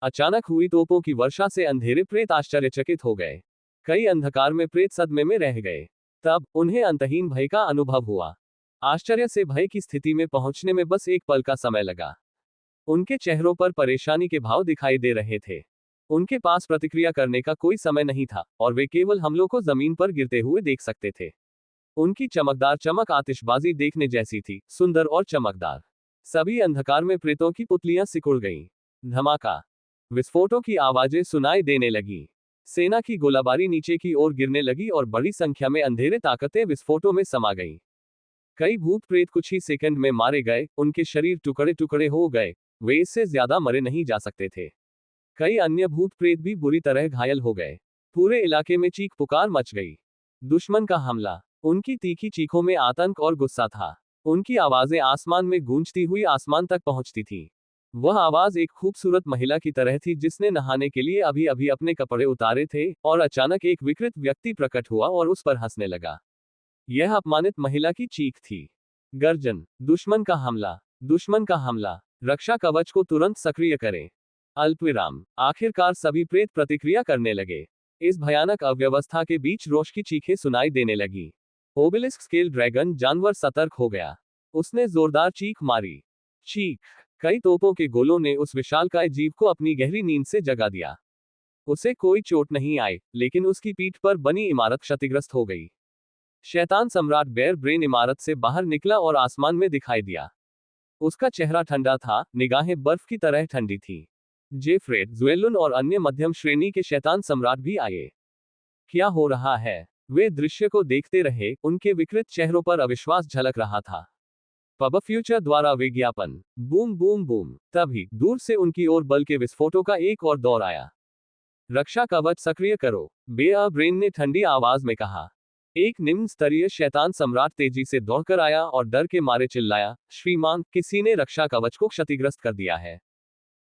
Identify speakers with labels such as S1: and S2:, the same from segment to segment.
S1: अचानक हुई तोपों की वर्षा से अंधेरे प्रेत आश्चर्यचकित हो गए। कई अंधकार में प्रेत सदमे में रह गए। तब उन्हें अंतहीन भय का अनुभव हुआ। आश्चर्य से भय की स्थिति में पहुंचने में बस एक पल का समय लगा। उनके चेहरों पर परेशानी के भाव दिखाई दे रहे थे। उनके पास प्रतिक्रिया करने का कोई समय नहीं था और वे केवल हमलों को जमीन पर गिरते हुए देख सकते थे। उनकी चमकदार चमक आतिशबाजी देखने जैसी थी, सुंदर और चमकदार। सभी अंधकार में प्रेतों की पुतलियां सिकुड़ गईं। धमाका, विस्फोटों की आवाजें सुनाई देने लगी। सेना की गोलाबारी नीचे की ओर गिरने लगी और बड़ी संख्या में अंधेरे ताकतें विस्फोटों में समा गईं। कई भूत प्रेत कुछ ही सेकंड में मारे गए, उनके शरीर टुकड़े टुकड़े हो गए। वे इससे ज्यादा मरे नहीं जा सकते थे। कई अन्य भूत प्रेत भी बुरी तरह घायल हो गए। पूरे इलाके में चीख पुकार मच गई। दुश्मन का हमला। उनकी तीखी चीखों में आतंक और गुस्सा था। उनकी आवाजें आसमान में गूंजती हुई आसमान तक पहुंचती थी। वह आवाज एक खूबसूरत महिला की तरह थी जिसने नहाने के लिए अभी अभी अपने कपड़े उतारे थे और अचानक एक विकृत व्यक्ति प्रकट हुआ और उस पर हंसने लगा। यह अपमानित महिला की चीख थी। गर्जन, दुश्मन का हमला, दुश्मन का हमला, रक्षा कवच को तुरंत सक्रिय करें। अल्पविराम। आखिरकार सभी प्रेत प्रतिक्रिया करने लगे। इस भयानक अव्यवस्था के बीच रोष की चीखें सुनाई देने लगी। ओबेलिस्क स्केल ड्रैगन जानवर सतर्क हो गया। उसने जोरदार चीख मारी। चीख। कई तोपों के गोलों ने उस विशालकाय जीव को अपनी गहरी नींद से जगा दिया। उसे कोई चोट नहीं आई, लेकिन उसकी पीठ पर बनी इमारत क्षतिग्रस्त हो गई। शैतान सम्राट बेयर ब्रेन इमारत से बाहर निकला और आसमान में दिखाई दिया। उसका चेहरा ठंडा था, निगाहें बर्फ की तरह ठंडी थी। जेफ्रेड, ज़ुएलुन और अन्य मध्यम श्रेणी के शैतान सम्राट भी आए। क्या हो रहा है? वे दृश्य को देखते रहे, उनके विकृत चेहरों पर अविश्वास झलक रहा था। पब फ्यूचर द्वारा विज्ञापन। Boom boom boom. तभी दूर से उनकी ओर बल के विस्फोटों का एक और दौर आया। रक्षा कवच सक्रिय करो, बेयर ब्रेन ने ठंडी आवाज में कहा। एक निम्न स्तरीय शैतान सम्राट तेजी से दौड़कर आया और डर के मारे चिल्लाया, श्रीमान, किसी ने रक्षा कवच को क्षतिग्रस्त कर दिया है।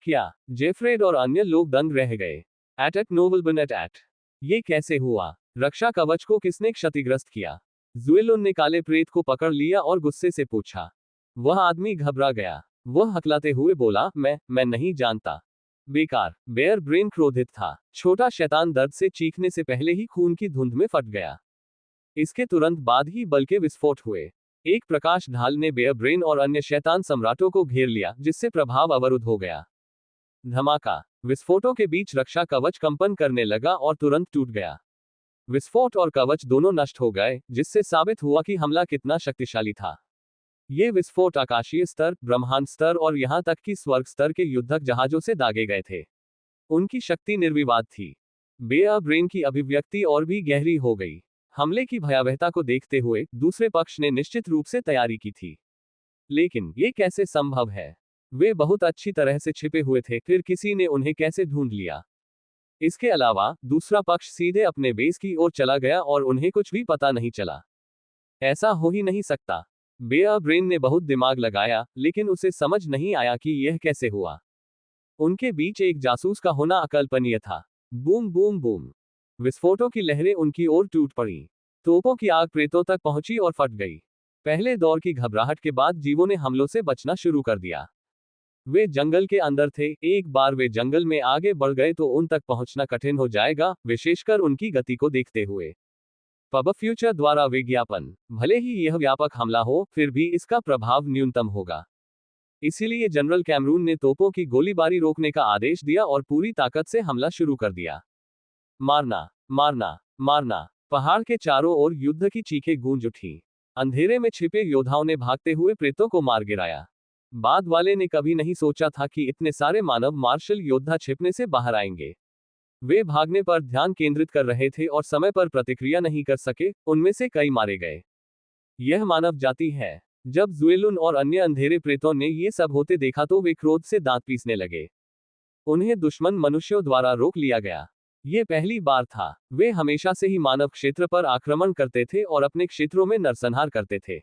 S1: क्या? जेफ्रेड और अन्य लोग दंग रह गए। एट नोबलबन एट। ये कैसे हुआ? रक्षा कवच को किसने क्षतिग्रस्त किया? ज़ुएलुन ने काले प्रेत को पकड़ लिया और गुस्से से पूछा। वह आदमी घबरा गया। वह हकलाते हुए बोला, मैं नहीं जानता। बेकार। बेयर ब्रेन क्रोधित था। छोटा शैतान दर्द से चीखने से पहले ही खून की धुंध में फट गया। इसके तुरंत बाद ही बल के विस्फोट हुए। एक प्रकाश ढाल ने बेयर ब्रेन और अन्य शैतान सम्राटों को घेर लिया, जिससे प्रभाव अवरुद्ध हो गया। धमाका। विस्फोटों के बीच रक्षा कवच कंपन करने लगा और तुरंत टूट गया। विस्फोट और कवच दोनों नष्ट हो गए, जिससे साबित हुआ कि हमला कितना शक्तिशाली था। ये विस्फोट आकाशीय स्तर, ब्रह्मांड स्तर और यहां तक कि स्वर्ग स्तर के युद्धक जहाजों से दागे गए थे। उनकी शक्ति निर्विवाद थी। बेयर ब्रेन की अभिव्यक्ति और भी गहरी हो गई। हमले की भयावहता को देखते हुए दूसरे पक्ष ने निश्चित रूप से तैयारी की थी। लेकिन ये कैसे संभव है? वे बहुत अच्छी तरह से छिपे हुए थे, फिर किसी ने उन्हें कैसे ढूंढ लिया? इसके अलावा दूसरा पक्ष सीधे अपने बेस की ओर चला गया और उन्हें कुछ भी पता नहीं चला। ऐसा हो ही नहीं सकता। बेयर ब्रेन ने बहुत दिमाग लगाया, लेकिन उसे समझ नहीं आया कि यह कैसे हुआ। उनके बीच एक जासूस का होना अकल्पनीय था। Boom boom boom. विस्फोटों की लहरें उनकी ओर टूट पड़ी। तोपों की आग प्रेतों तक पहुंची और फट गई। पहले दौर की घबराहट के बाद जीवों ने हमलों से बचना शुरू कर दिया। वे जंगल के अंदर थे। एक बार वे जंगल में आगे बढ़ गए तो उन तक पहुंचना कठिन हो जाएगा, विशेषकर उनकी गति को देखते हुए। पब फ्यूचर द्वारा विज्ञापन। भले ही यह व्यापक हमला हो, फिर भी इसका प्रभाव न्यूनतम होगा। इसीलिए जनरल कैमरून ने तोपों की गोलीबारी रोकने का आदेश दिया और पूरी ताकत से हमला शुरू कर दिया। मारना, मारना, मारना। पहाड़ के चारों ओर युद्ध की चीखें गूंज उठी। अंधेरे में छिपे योद्धाओं ने भागते हुए प्रेतों को मार गिराया। बाद वाले ने कभी नहीं सोचा था कि इतने सारे मानव मार्शल योद्धा छिपने से बाहर आएंगे। वे भागने पर ध्यान केंद्रित कर रहे थे और समय पर प्रतिक्रिया नहीं कर सके, उनमें से कई मारे गए। यह मानव जाति है। जब ज़ुएलुन और अन्य अंधेरे प्रेतों ने ये सब होते देखा तो वे क्रोध से दांत पीसने लगे। उन्हें दुश्मन मनुष्यों द्वारा रोक लिया गया। ये पहली बार था। वे हमेशा से ही मानव क्षेत्र पर आक्रमण करते थे और अपने क्षेत्रों में नरसंहार करते थे।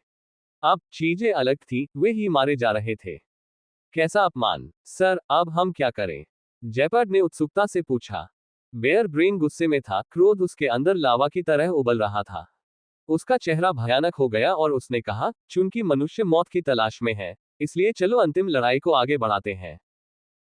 S1: अब चीजें अलग थी, वे ही मारे जा रहे थे। कैसा अपमान! सर, अब हम क्या करें? जेपर्ड ने उत्सुकता से पूछा। बेयर ब्रेन गुस्से में था, क्रोध उसके अंदर लावा की तरह उबल रहा था। उसका चेहरा भयानक हो गया और उसने कहा, चूंकि मनुष्य मौत की तलाश में है, इसलिए चलो अंतिम लड़ाई को आगे बढ़ाते हैं।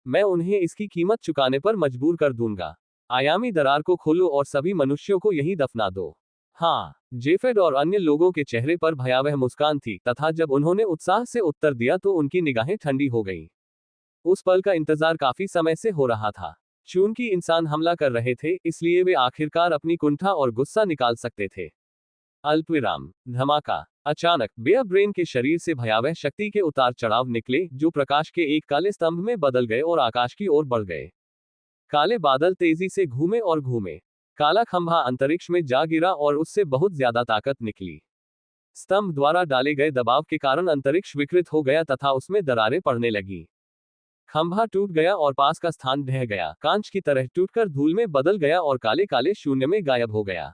S1: मैं उन्हें इसकी कीमत चुकाने पर मजबूर कर दूंगा। आयामी दरार को खोलो और सभी मनुष्यों को यहीं दफना दो। हाँ, जेफेड और अन्य लोगों के चेहरे पर भयावह मुस्कान थी, तथा जब उन्होंने उत्साह से उत्तर दिया तो उनकी निगाहें ठंडी हो गईं। उस पल का इंतजार काफी समय से हो रहा था। चूंकि इंसान हमला कर रहे थे, इसलिए वे आखिरकार अपनी कुंठा और गुस्सा निकाल सकते थे। अल्पविराम। धमाका। अचानक बेयर ब्रेन के शरीर से भयावह शक्ति के उतार चढ़ाव निकले, जो प्रकाश के एक काले स्तंभ में बदल गए और आकाश की ओर बढ़ गए। काले बादल तेजी से घूमे और घूमे। काला खंभा अंतरिक्ष में जा गिरा और उससे बहुत ज्यादा ताकत निकली। स्तंभ द्वारा डाले गए दबाव के कारण अंतरिक्ष विकृत हो गया तथा उसमें दरारें पड़ने लगी। खंभा टूट गया और पास का स्थान ढह गया, कांच की तरह टूटकर धूल में बदल गया और काले काले शून्य में गायब हो गया।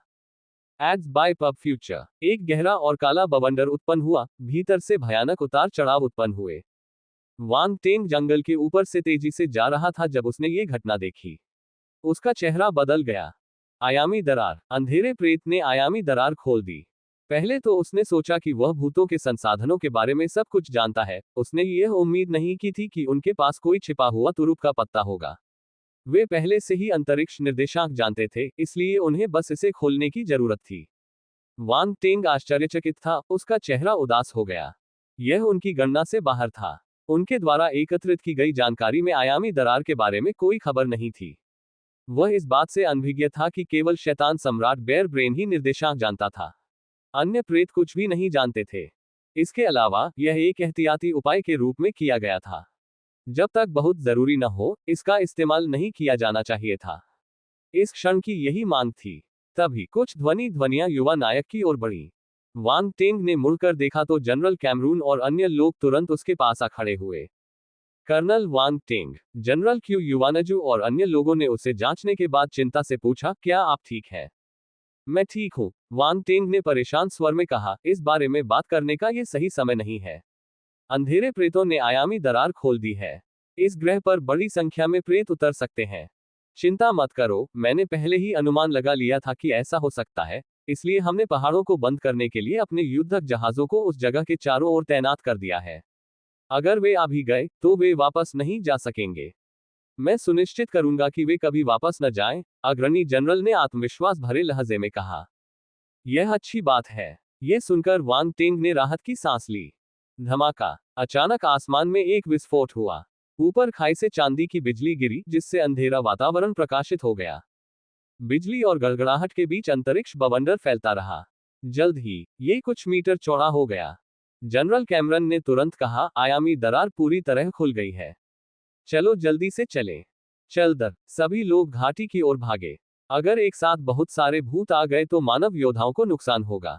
S1: Ads bye pub future. एक गहरा और काला बवंडर उत्पन्न हुआ, भीतर से भयानक उतार चढ़ाव उत्पन्न हुए। वांग टेंग जंगल के ऊपर से तेजी से जा रहा था जब उसने ये घटना देखी। उसका चेहरा बदल गया। आयामी दरार। अंधेरे प्रेत ने आयामी दरार खोल दी। पहले तो उसने सोचा कि वह भूतों के संसाधनों के बारे में सब कुछ जानता है। उसने यह उम्मीद नहीं की थी कि उनके पास कोई छिपा हुआ तुरुप का पत्ता होगा। वे पहले से ही अंतरिक्ष निर्देशांक जानते थे, इसलिए उन्हें बस इसे खोलने की जरूरत थी। वांग टेंग आश्चर्यचकित था, उसका चेहरा उदास हो गया। यह उनकी गणना से बाहर था। उनके द्वारा एकत्रित की गई जानकारी में आयामी दरार के बारे में कोई खबर नहीं थी। वह इस बात से अनभिज्ञ था कि केवल शैतान सम्राट बेयर ब्रेन ही निर्देशांक जानता था। अन्य प्रेत कुछ भी नहीं जानते थे। इसके अलावा यह एक एहतियाती उपाय के रूप में किया गया था। जब तक बहुत जरूरी न हो, इसका इस्तेमाल नहीं किया जाना चाहिए था। इस क्षण की यही मांग थी। तभी कुछ ध्वनियां युवा नायक की ओर बढ़ी। वांग टेंग ने मुड़कर देखा तो जनरल कैमरून और अन्य लोग तुरंत उसके पास आ खड़े हुए। कर्नल वांग टेंग। जनरल क्यू युवानजू और अन्य लोगों ने उसे जांचने के बाद चिंता से पूछा, क्या आप ठीक है? मैं ठीक हूं, वांग टेंग ने परेशान स्वर में कहा। इस बारे में बात करने का यह सही समय नहीं है। अंधेरे प्रेतों ने आयामी दरार खोल दी है। इस ग्रह पर बड़ी संख्या में प्रेत उतर सकते हैं। चिंता मत करो, मैंने पहले ही अनुमान लगा लिया था कि ऐसा हो सकता है, इसलिए हमने पहाड़ों को बंद करने के लिए अपने युद्धक जहाजों को उस जगह के चारों ओर तैनात कर दिया है। अगर वे आ भी गए तो वे वापस नहीं जा सकेंगे। मैं सुनिश्चित करूंगा कि वे कभी वापस न जाएं, अग्रणी जनरल ने आत्मविश्वास भरे लहजे में कहा। यह अच्छी बात है। यह सुनकर वांग टेंग ने राहत की सांस ली। धमाका। अचानक आसमान में एक विस्फोट हुआ। ऊपर खाई से चांदी की बिजली गिरी, जिससे अंधेरा वातावरण प्रकाशित हो गया। बिजली और गड़गड़ाहट के बीच अंतरिक्ष बवंडर फैलता रहा। जल्द ही ये कुछ मीटर चौड़ा हो गया। जनरल कैमरन ने तुरंत कहा, आयामी दरार पूरी तरह खुल गई है। चलो जल्दी से चलें। चल दर। सभी लोग घाटी की ओर भागे। अगर एक साथ बहुत सारे भूत आ गए तो मानव योद्धाओं को नुकसान होगा।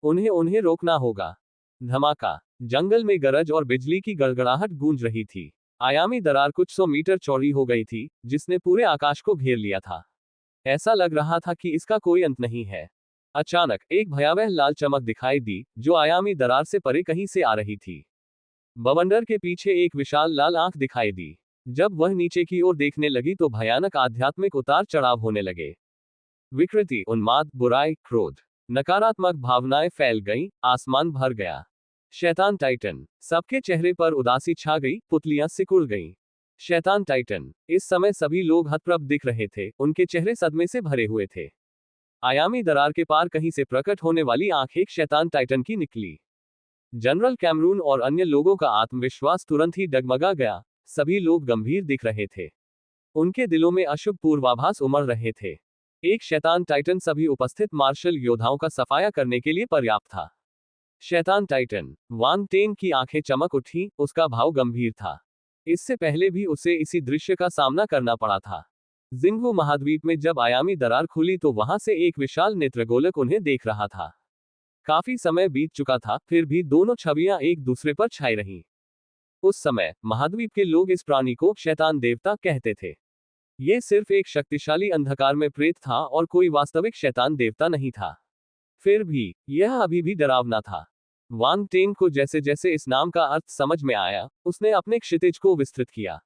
S1: उन्हें रोकना होगा। धमाका। जंगल में गरज और बिजली की गड़गड़ाहट गूंज रही थी। आयामी दरार कुछ 100 मीटर चौड़ी हो गई थी, जिसने पूरे आकाश को घेर लिया था। ऐसा लग रहा था कि इसका कोई अंत नहीं है। अचानक एक भयावह लाल चमक दिखाई दी, जो आयामी दरार से परे कहीं से आ रही थी। बवंडर के पीछे एक विशाल लाल आंख दिखाई दी। जब वह नीचे की ओर देखने लगी तो भयानक आध्यात्मिक उतार चढ़ाव होने लगे। विकृति, उन्माद, बुराई, क्रोध, नकारात्मक भावनाएं फैल गईं, आसमान भर गया। शैतान टाइटन। सबके चेहरे पर उदासी छा गई, पुतलियां सिकुड़ गईं। शैतान टाइटन। इस समय सभी लोग हतप्रभ दिख रहे थे, उनके चेहरे सदमे से भरे हुए थे। आयामी दरार के पार कहीं से प्रकट होने वाली आंख एक शैतान टाइटन की निकली। जनरल कैमरून और अन्य लोगों का आत्मविश्वास तुरंत ही डगमगा गया। सभी लोग गंभीर दिख रहे थे। उनके दिलों में अशुभ पूर्वाभास उमड़ रहे थे। एक शैतान टाइटन सभी उपस्थित मार्शल योद्धाओं का सफाया करने के लिए पर्याप्त था। शैतान टाइटन। वांग टेंग की आंखें चमक उठी, उसका भाव गंभीर था। इससे पहले भी उसे इसी दृश्य का सामना करना पड़ा था। जिंगू महाद्वीप में जब आयामी दरार खुली तो वहां से एक विशाल नेत्रगोलक उन्हें देख रहा था। काफी समय बीत चुका था, फिर भी दोनों छवियां एक दूसरे पर छाई रहीं। उस समय महाद्वीप के लोग इस प्राणी को शैतान देवता कहते थे। यह सिर्फ एक शक्तिशाली अंधकार में प्रेत था और कोई वास्तविक शैतान देवता नहीं था। फिर भी यह अभी भी डरावना था। वांग टेंग को जैसे जैसे इस नाम का अर्थ समझ में आया, उसने अपने क्षितिज को विस्तृत किया।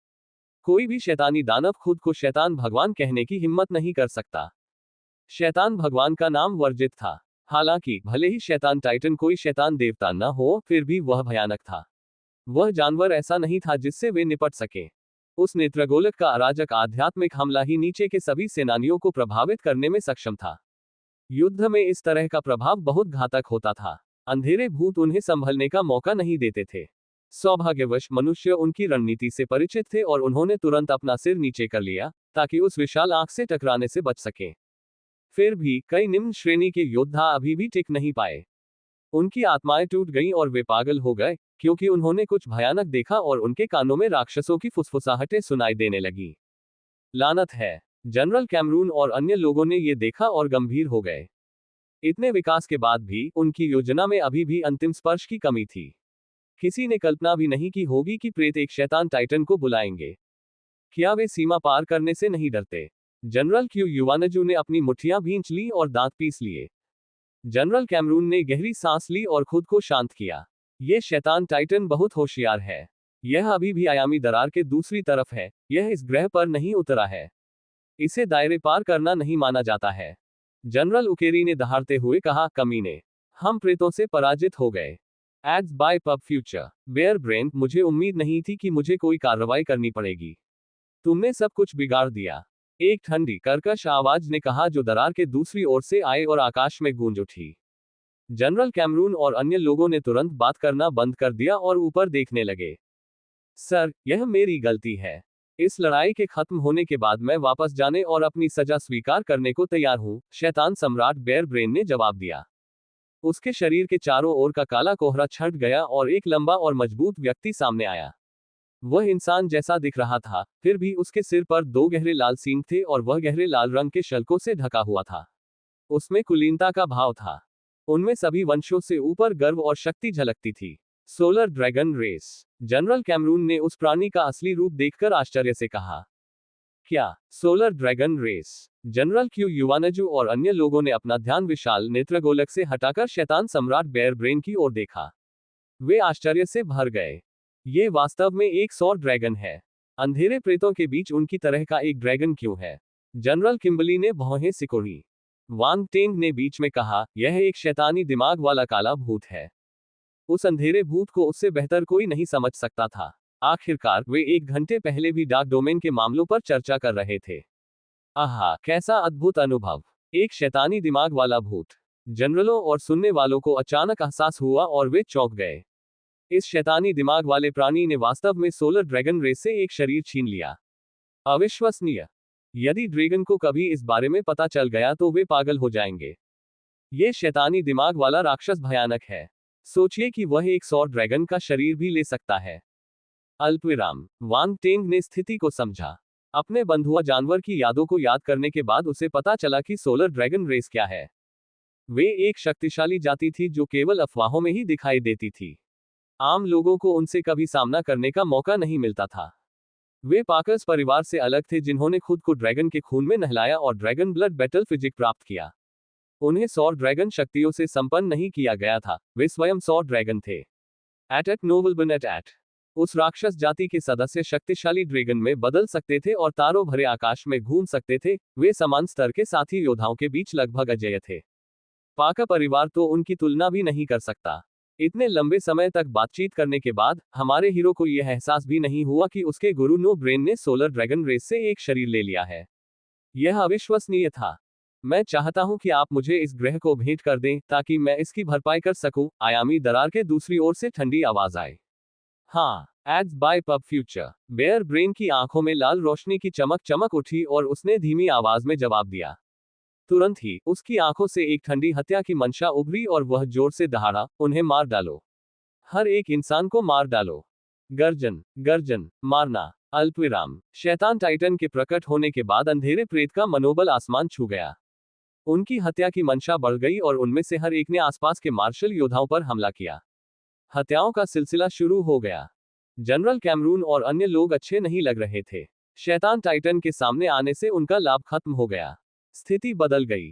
S1: कोई भी शैतानी दानव खुद को शैतान भगवान कहने की हिम्मत नहीं कर सकता। शैतान भगवान का नाम वर्जित था। हालांकि भले ही शैतान टाइटन कोई शैतान देवता न हो, फिर भी वह भयानक था। वह जानवर ऐसा नहीं था जिससे वे निपट सके। उस नेत्रगोलक का अराजक आध्यात्मिक हमला ही नीचे के सभी सेनानियों को प्रभावित करने में सक्षम था। युद्ध में इस तरह का प्रभाव बहुत घातक होता था। अंधेरे भूत उन्हें संभलने का मौका नहीं देते थे। सौभाग्यवश मनुष्य उनकी रणनीति से परिचित थे और उन्होंने तुरंत अपना सिर नीचे कर लिया ताकि उस विशाल आंख से टकराने से बच सकें। फिर भी कई निम्न श्रेणी के योद्धा अभी भी टिक नहीं पाए। उनकी आत्माएं टूट गईं और वे पागल हो गए, क्योंकि उन्होंने कुछ भयानक देखा और उनके कानों में राक्षसों की फुसफुसाहटें सुनाई देने लगी। लानत है! जनरल कैमरून और अन्य लोगों ने ये देखा और गंभीर हो गए। इतने विकास के बाद भी उनकी योजना में अभी भी अंतिम स्पर्श की कमी थी। किसी ने कल्पना भी नहीं की होगी कि प्रेत एक शैतान टाइटन को बुलाएंगे। क्या वे सीमा पार करने से नहीं डरते? जनरल क्यू युवानजू ने अपनी मुट्ठियां भींच ली और दांत पीस लिए। जनरल कैमरून ने गहरी सांस ली और खुद को शांत किया। यह शैतान टाइटन बहुत होशियार है। यह अभी भी आयामी दरार के दूसरी तरफ है। यह इस ग्रह पर नहीं उतरा है। इसे दायरे पार करना नहीं माना जाता है। जनरल उकेरी ने दहाड़ते हुए कहा, कमीने, हम प्रेतों से पराजित हो गए। Ads bye pub future. Bear brain, मुझे उम्मीद नहीं थी कि मुझे कोई कार्रवाई करनी पड़ेगी। तुमने सब कुछ बिगाड़ दिया। एक ठंडी कर्कश आवाज ने कहा जो दरार के दूसरी ओर से आए और आकाश में गूंज उठी। जनरल कैमरून और अन्य लोगों ने तुरंत बात करना बंद कर दिया और ऊपर देखने लगे। सर, यह मेरी गलती है। इस लड़ाई के खत्म होने के बाद मैं वापस जाने और अपनी सजा स्वीकार करने को तैयार हूं, शैतान सम्राट बेयर ब्रेन ने जवाब दिया। उसके शरीर के चारों ओर का काला कोहरा छट गया और एक लंबा और मजबूत व्यक्ति सामने आया। वह इंसान जैसा दिख रहा था, फिर भी उसके सिर पर 2 गहरे लाल सींग थे और वह गहरे लाल रंग के शल्कों से ढका हुआ था। उसमें कुलीनता का भाव था। उनमें सभी वंशों से ऊपर गर्व और शक्ति झलकती थी। Solar dragon race. General Cameron ने उस प्राणी का असली रूप देखकर आश्चर्य से कहा, क्या solar dragon race? General Qu Yuanzhu और अन्य लोगों ने अपना ध्यान विशाल नेत्रगोलक से हटाकर शैतान सम्राट बेयर ब्रेन की ओर देखा। वे आश्चर्य से भर गए। ये वास्तव में एक सौर ड्रैगन है। अंधेरे प्रेतों के बीच उनकी तरह का एक ड्रैगन क्यों है? जनरल किम्बली ने भौहें सिकोड़ी। वांग टेंग ने बीच में कहा, यह एक शैतानी दिमाग वाला काला भूत है। उस अंधेरे भूत को उससे बेहतर कोई नहीं समझ सकता था। आखिरकार वे 1 घंटे पहले भी डार्क डोमेन के मामलों पर चर्चा कर रहे थे। आहा, कैसा अद्भुत अनुभव! एक शैतानी दिमाग वाला भूत। जनरलों और सुनने वालों को अचानक एहसास हुआ और वे चौंक गए। इस शैतानी दिमाग वाले प्राणी ने वास्तव में सोलर ड्रैगन रेस से एक शरीर छीन लिया। अविश्वसनीय! यदि ड्रैगन को कभी इस बारे में पता चल गया तो वे पागल हो जाएंगे। ये शैतानी दिमाग वाला राक्षस भयानक है। सोचिए कि वह एक सौर ड्रैगन का शरीर भी ले सकता है। अल्पविराम। वांग टेंग ने स्थिति को समझा। अपने बंधुआ जानवर की यादों को याद करने के बाद उसे पता चला कि सोलर ड्रैगन रेस क्या है। वे एक शक्तिशाली जाति थी जो केवल अफवाहों में ही दिखाई देती थी। आम लोगों को उनसे कभी सामना करने का मौका नहीं मिलता था। वे पाकर्स परिवार से अलग थे जिन्होंने खुद को ड्रैगन के खून में नहलाया और ड्रैगन ब्लड बैटल फिजिक प्राप्त किया। उन्हें सौर ड्रैगन शक्तियों से संपन्न नहीं किया गया था, वे स्वयं सौर ड्रैगन थे। एट नोवलबन एट उस राक्षस जाति के सदस्य शक्तिशाली ड्रैगन में बदल सकते थे और तारों भरे आकाश में घूम सकते थे। वे समान स्तर के साथी योद्धाओं के बीच लगभग अजेय थे। पाका परिवार तो उनकी तुलना भी नहीं कर सकता। इतने लंबे समय तक बातचीत करने के बाद हमारे हीरो को यह एहसास भी नहीं हुआ कि उसके गुरु नो ब्रेन ने सोलर ड्रैगन रेस से एक शरीर ले लिया है। यह अविश्वसनीय था। मैं चाहता हूं कि आप मुझे इस ग्रह को भेंट कर दें ताकि मैं इसकी भरपाई कर सकूं। आयामी दरार के दूसरी ओर से ठंडी आवाज आए। हाँ, ads bye pub future. Bear brain की आंखों में लाल रोशनी की चमक चमक उठी और उसने धीमी आवाज में जवाब दिया। तुरंत ही उसकी आंखों से एक ठंडी हत्या की मंशा उभरी और वह जोर से दहाड़ा, उन्हें मार डालो। हर एक इंसान को मार डालो। गर्जन गर्जन मारना। अल्पविराम। शैतान टाइटन के प्रकट होने के बाद अंधेरे प्रेत का मनोबल आसमान छू गया। उनकी हत्या की मंशा बढ़ गई और उनमें से हर एक ने आसपास के मार्शल योद्धाओं पर हमला किया। हत्याओं का सिलसिला शुरू हो गया। जनरल कैमरून और अन्य लोग अच्छे नहीं लग रहे थे। शैतान टाइटन के सामने आने से उनका लाभ खत्म हो गया। स्थिति बदल गई।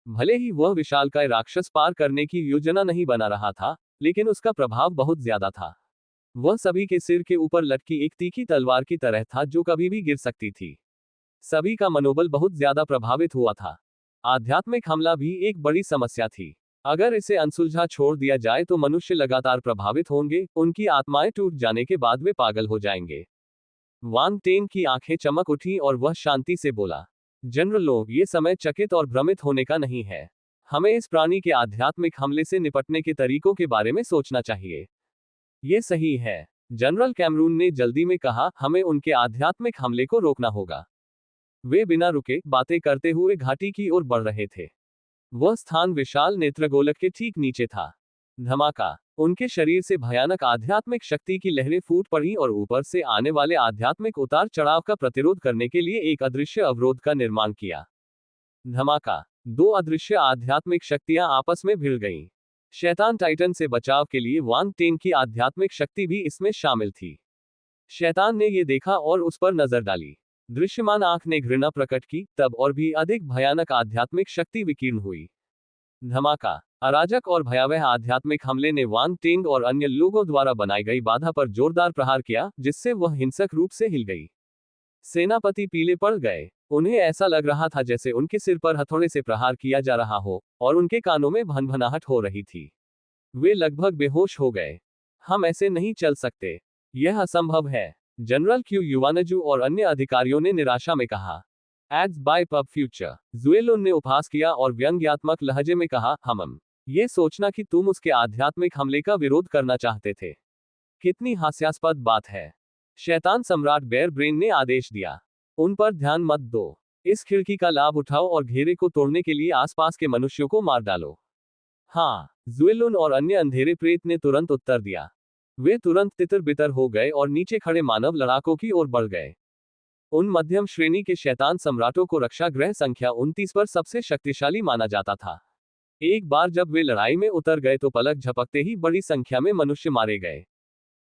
S1: भले ही वह विशालकाय राक्षस पार करने की योजना नहीं बना रहा था, लेकिन उसका प्रभाव बहुत ज्यादा था। वह सभी के सिर के ऊपर लटकी एक तीखी तलवार की तरह था जो कभी भी गिर सकती थी। सभी का मनोबल बहुत ज्यादा प्रभावित हुआ था। आध्यात्मिक हमला भी एक बड़ी समस्या थी। अगर इसे अनसुलझा छोड़ दिया जाए तो मनुष्य लगातार प्रभावित होंगे, उनकी आत्माएं टूट जाने के बाद वे पागल हो जाएंगे। वांग टेंग की आंखें चमक उठी और वह शांति से बोला, जनरल लो, ये समय चकित और भ्रमित होने का नहीं है। हमें इस प्राणी के आध्यात्मिक हमले से निपटने के तरीकों के बारे में सोचना चाहिए। ये सही है, जनरल कैमरून ने जल्दी में कहा, हमें उनके आध्यात्मिक हमले को रोकना होगा। वे बिना रुके बातें करते हुए घाटी की ओर बढ़ रहे थे। वह स्थान विशाल नेत्रगोलक के ठीक नीचे था। धमाका, उनके शरीर से भयानक आध्यात्मिक शक्ति की लहरें फूट पड़ी और ऊपर से आने वाले आध्यात्मिक उतार चढ़ाव का प्रतिरोध करने के लिए एक अदृश्य अवरोध का निर्माण किया। धमाका, दो अदृश्य आध्यात्मिक शक्तियां आपस में भिड़ गईं। शैतान टाइटन से बचाव के लिए वांग टेंग की आध्यात्मिक शक्ति भी इसमें शामिल थी। शैतान ने यह देखा और उस पर नजर डाली। दृश्यमान आंख ने घृणा प्रकट की, तब और भी अधिक भयानक आध्यात्मिक शक्ति विकीर्ण हुई। धमाका, अराजक और भयावह आध्यात्मिक हमले ने वांग टेंग और अन्य लोगों द्वारा बनाई गई बाधा पर जोरदार प्रहार किया, जिससे वह हिंसक रूप से हिल गई। सेनापति पीले पड़ गए। उन्हें ऐसा लग रहा था जैसे उनके सिर पर हथौड़े से प्रहार किया जा रहा हो, और उनके कानों में भनभनाहट हो रही थी। वे लगभग बेहोश हो गए। हम ऐसे नहीं चल सकते, यह असंभव है, जनरल क्यू युवानजू और अन्य अधिकारियों ने निराशा में कहा। एड्स बाय पब फ्यूचर, जुएलुन ने उपहास किया और व्यंग्यात्मक लहजे में कहा, हम ये सोचना कि तुम उसके आध्यात्मिक हमले का विरोध करना चाहते थे। कितनी हास्यास्पद बात है। शैतान सम्राट बेयर ब्रेन ने आदेश दिया, उन पर ध्यान मत दो। इस खिड़की का लाभ उठाओ और घेरे को तोड़ने के लिए आसपास के मनुष्यों को मार डालो। हाँ, जुएलुन और अन्य अंधेरे प्रेत ने तुरंत उत्तर दिया। वे तुरंत तितर बितर हो गए और नीचे खड़े मानव लड़ाकों की ओर बढ़ गए। उन मध्यम श्रेणी के शैतान सम्राटों को रक्षा ग्रह संख्या 29 पर सबसे शक्तिशाली माना जाता था। एक बार जब वे लड़ाई में उतर गए तो पलक झपकते ही बड़ी संख्या में मनुष्य मारे गए।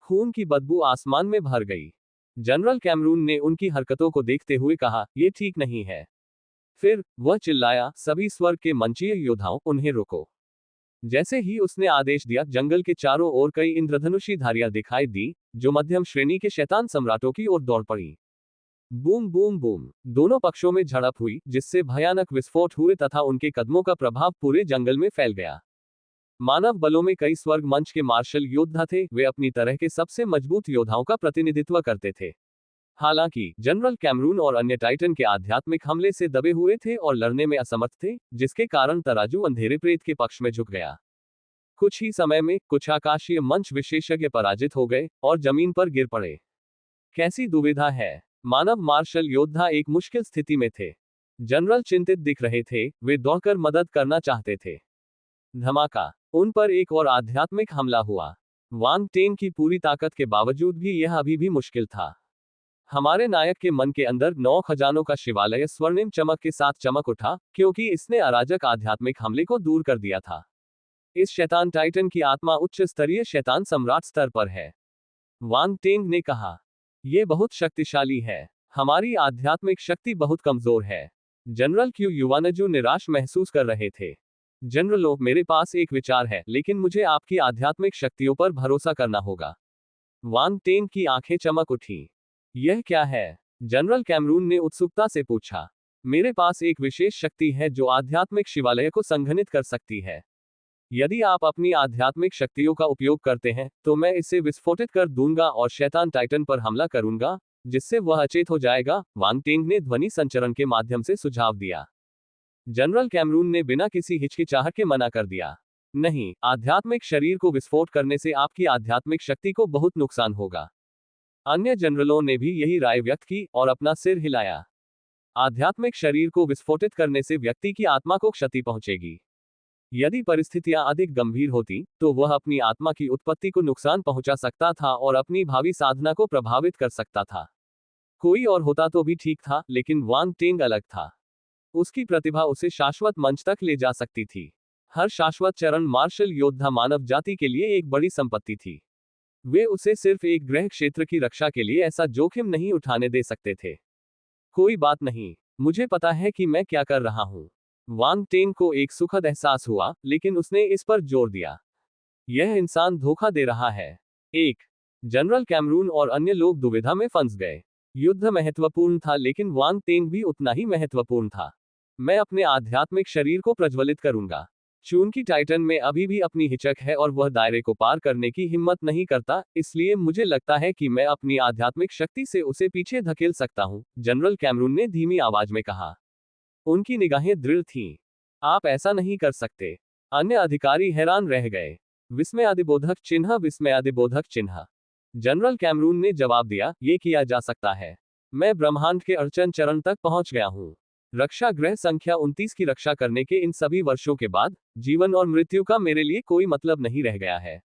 S1: खून की बदबू आसमान में भर गई। जनरल कैमरून ने उनकी हरकतों को देखते हुए कहा, यह ठीक नहीं है। फिर वह चिल्लाया, सभी स्वर्ग के मंचीय योद्धाओं, उन्हें रोको। जैसे ही उसने आदेश दिया, जंगल के चारों ओर कई इंद्रधनुषी धारियां दिखाई दी, जो मध्यम श्रेणी के शैतान सम्राटों की ओर दौड़ पड़ी। बूम बूम बूम, दोनों पक्षों में झड़प हुई, जिससे भयानक विस्फोट हुए तथा उनके कदमों का प्रभाव पूरे जंगल में फैल गया। मानव बलों में कई स्वर्ग मंच के मार्शल योद्धा थे। वे अपनी तरह के सबसे मजबूत योद्धाओं का प्रतिनिधित्व करते थे। हालांकि जनरल कैमरून और अन्य टाइटन के आध्यात्मिक हमले से दबे हुए थे और लड़ने में असमर्थ थे, जिसके कारण तराजू अंधेरे प्रेत के पक्ष में झुक गया। कुछ ही समय में कुछ आकाशीय मंच विशेषज्ञ पराजित हो गए और जमीन पर गिर पड़े। कैसी दुविधा है। मानव मार्शल योद्धा एक मुश्किल स्थिति में थे। जनरल चिंतित दिख रहे थे, वे दौड़कर मदद करना चाहते थे। धमाका, उन पर एक और आध्यात्मिक हमला हुआ। वांग टेंग की पूरी ताकत के बावजूद भी यह अभी भी मुश्किल था। हमारे नायक के मन के अंदर 9 खजानों का शिवालय स्वर्णिम चमक के साथ चमक उठा, क्योंकि इसने अराजक आध्यात्मिक हमले को दूर कर दिया था। इस शैतान टाइटन की आत्मा उच्च स्तरीय शैतान सम्राट स्तर पर है, वांग टेंग ने कहा। यह बहुत शक्तिशाली है। हमारी आध्यात्मिक शक्ति बहुत कमजोर है। जनरल क्यू युवानजू निराश महसूस कर रहे थे। जनरलों, मेरे पास एक विचार है, लेकिन मुझे आपकी आध्यात्मिक शक्तियों पर भरोसा करना होगा। वांग टेंग की आंखें चमक उठी। यह क्या है? जनरल कैमरून ने उत्सुकता से पूछा। मेरे पास एक विशेष शक्ति है जो आध्यात्मिक शिवालय को संघनित कर सकती है। यदि आप अपनी आध्यात्मिक शक्तियों का उपयोग करते हैं, तो मैं इसे विस्फोटित कर दूंगा और शैतान टाइटन पर हमला करूंगा, जिससे वह अचेत हो जाएगा, वांग टेंग ने ध्वनि संचरण के माध्यम से सुझाव दिया। जनरल कैमरून ने बिना किसी हिचकिचाहट के मना कर दिया। नहीं, आध्यात्मिक शरीर को विस्फोट करने से आपकी आध्यात्मिक शक्ति को बहुत नुकसान होगा। अन्य जनरलों ने भी यही राय व्यक्त की और अपना सिर हिलाया। आध्यात्मिक शरीर को विस्फोटित करने से व्यक्ति की आत्मा को क्षति पहुंचेगी। यदि परिस्थितियां अधिक गंभीर होती, तो वह अपनी आत्मा की उत्पत्ति को नुकसान पहुंचा सकता था और अपनी भावी साधना को प्रभावित कर सकता था। कोई और होता तो भी ठीक था, लेकिन वांग टेंग अलग था। उसकी प्रतिभा उसे शाश्वत मंच तक ले जा सकती थी। हर शाश्वत चरण मार्शल योद्धा मानव जाति के लिए एक बड़ी संपत्ति थी। वे उसे सिर्फ एक ग्रह क्षेत्र की रक्षा के लिए ऐसा जोखिम नहीं उठाने दे सकते थे। कोई बात नहीं, मुझे पता है कि मैं क्या कर रहा हूं। वांग टेंग को एक सुखद एहसास हुआ, लेकिन उसने इस पर जोर दिया, यह इंसान धोखा दे रहा है। एक जनरल कैमरून और अन्य लोग दुविधा में फंस गए। युद्ध महत्वपूर्ण था, लेकिन वांग टेंग भी उतना ही महत्वपूर्ण था। मैं अपने आध्यात्मिक शरीर को प्रज्वलित करूंगा। चूंकि टाइटन में अभी भी अपनी हिचक है और वह दायरे को पार करने की हिम्मत नहीं करता, इसलिए मुझे लगता है कि मैं अपनी आध्यात्मिक शक्ति से उसे पीछे धकेल सकता हूं, जनरल कैमरून ने धीमी आवाज में कहा। उनकी निगाहें दृढ़ थीं। आप ऐसा नहीं कर सकते। अन्य अधिकारी हैरान रह गए। विस्मयादिबोधक चिन्ह, विस्मयादिबोधक चिन्ह। जनरल कैमरून ने जवाब दिया, ये किया जा सकता है। मैं ब्रह्मांड के अर्चन चरण तक पहुंच गया हूं। रक्षा ग्रह संख्या 29 की रक्षा करने के इन सभी वर्षों के बाद जीवन और मृत्यु का मेरे लिए कोई मतलब नहीं रह गया है।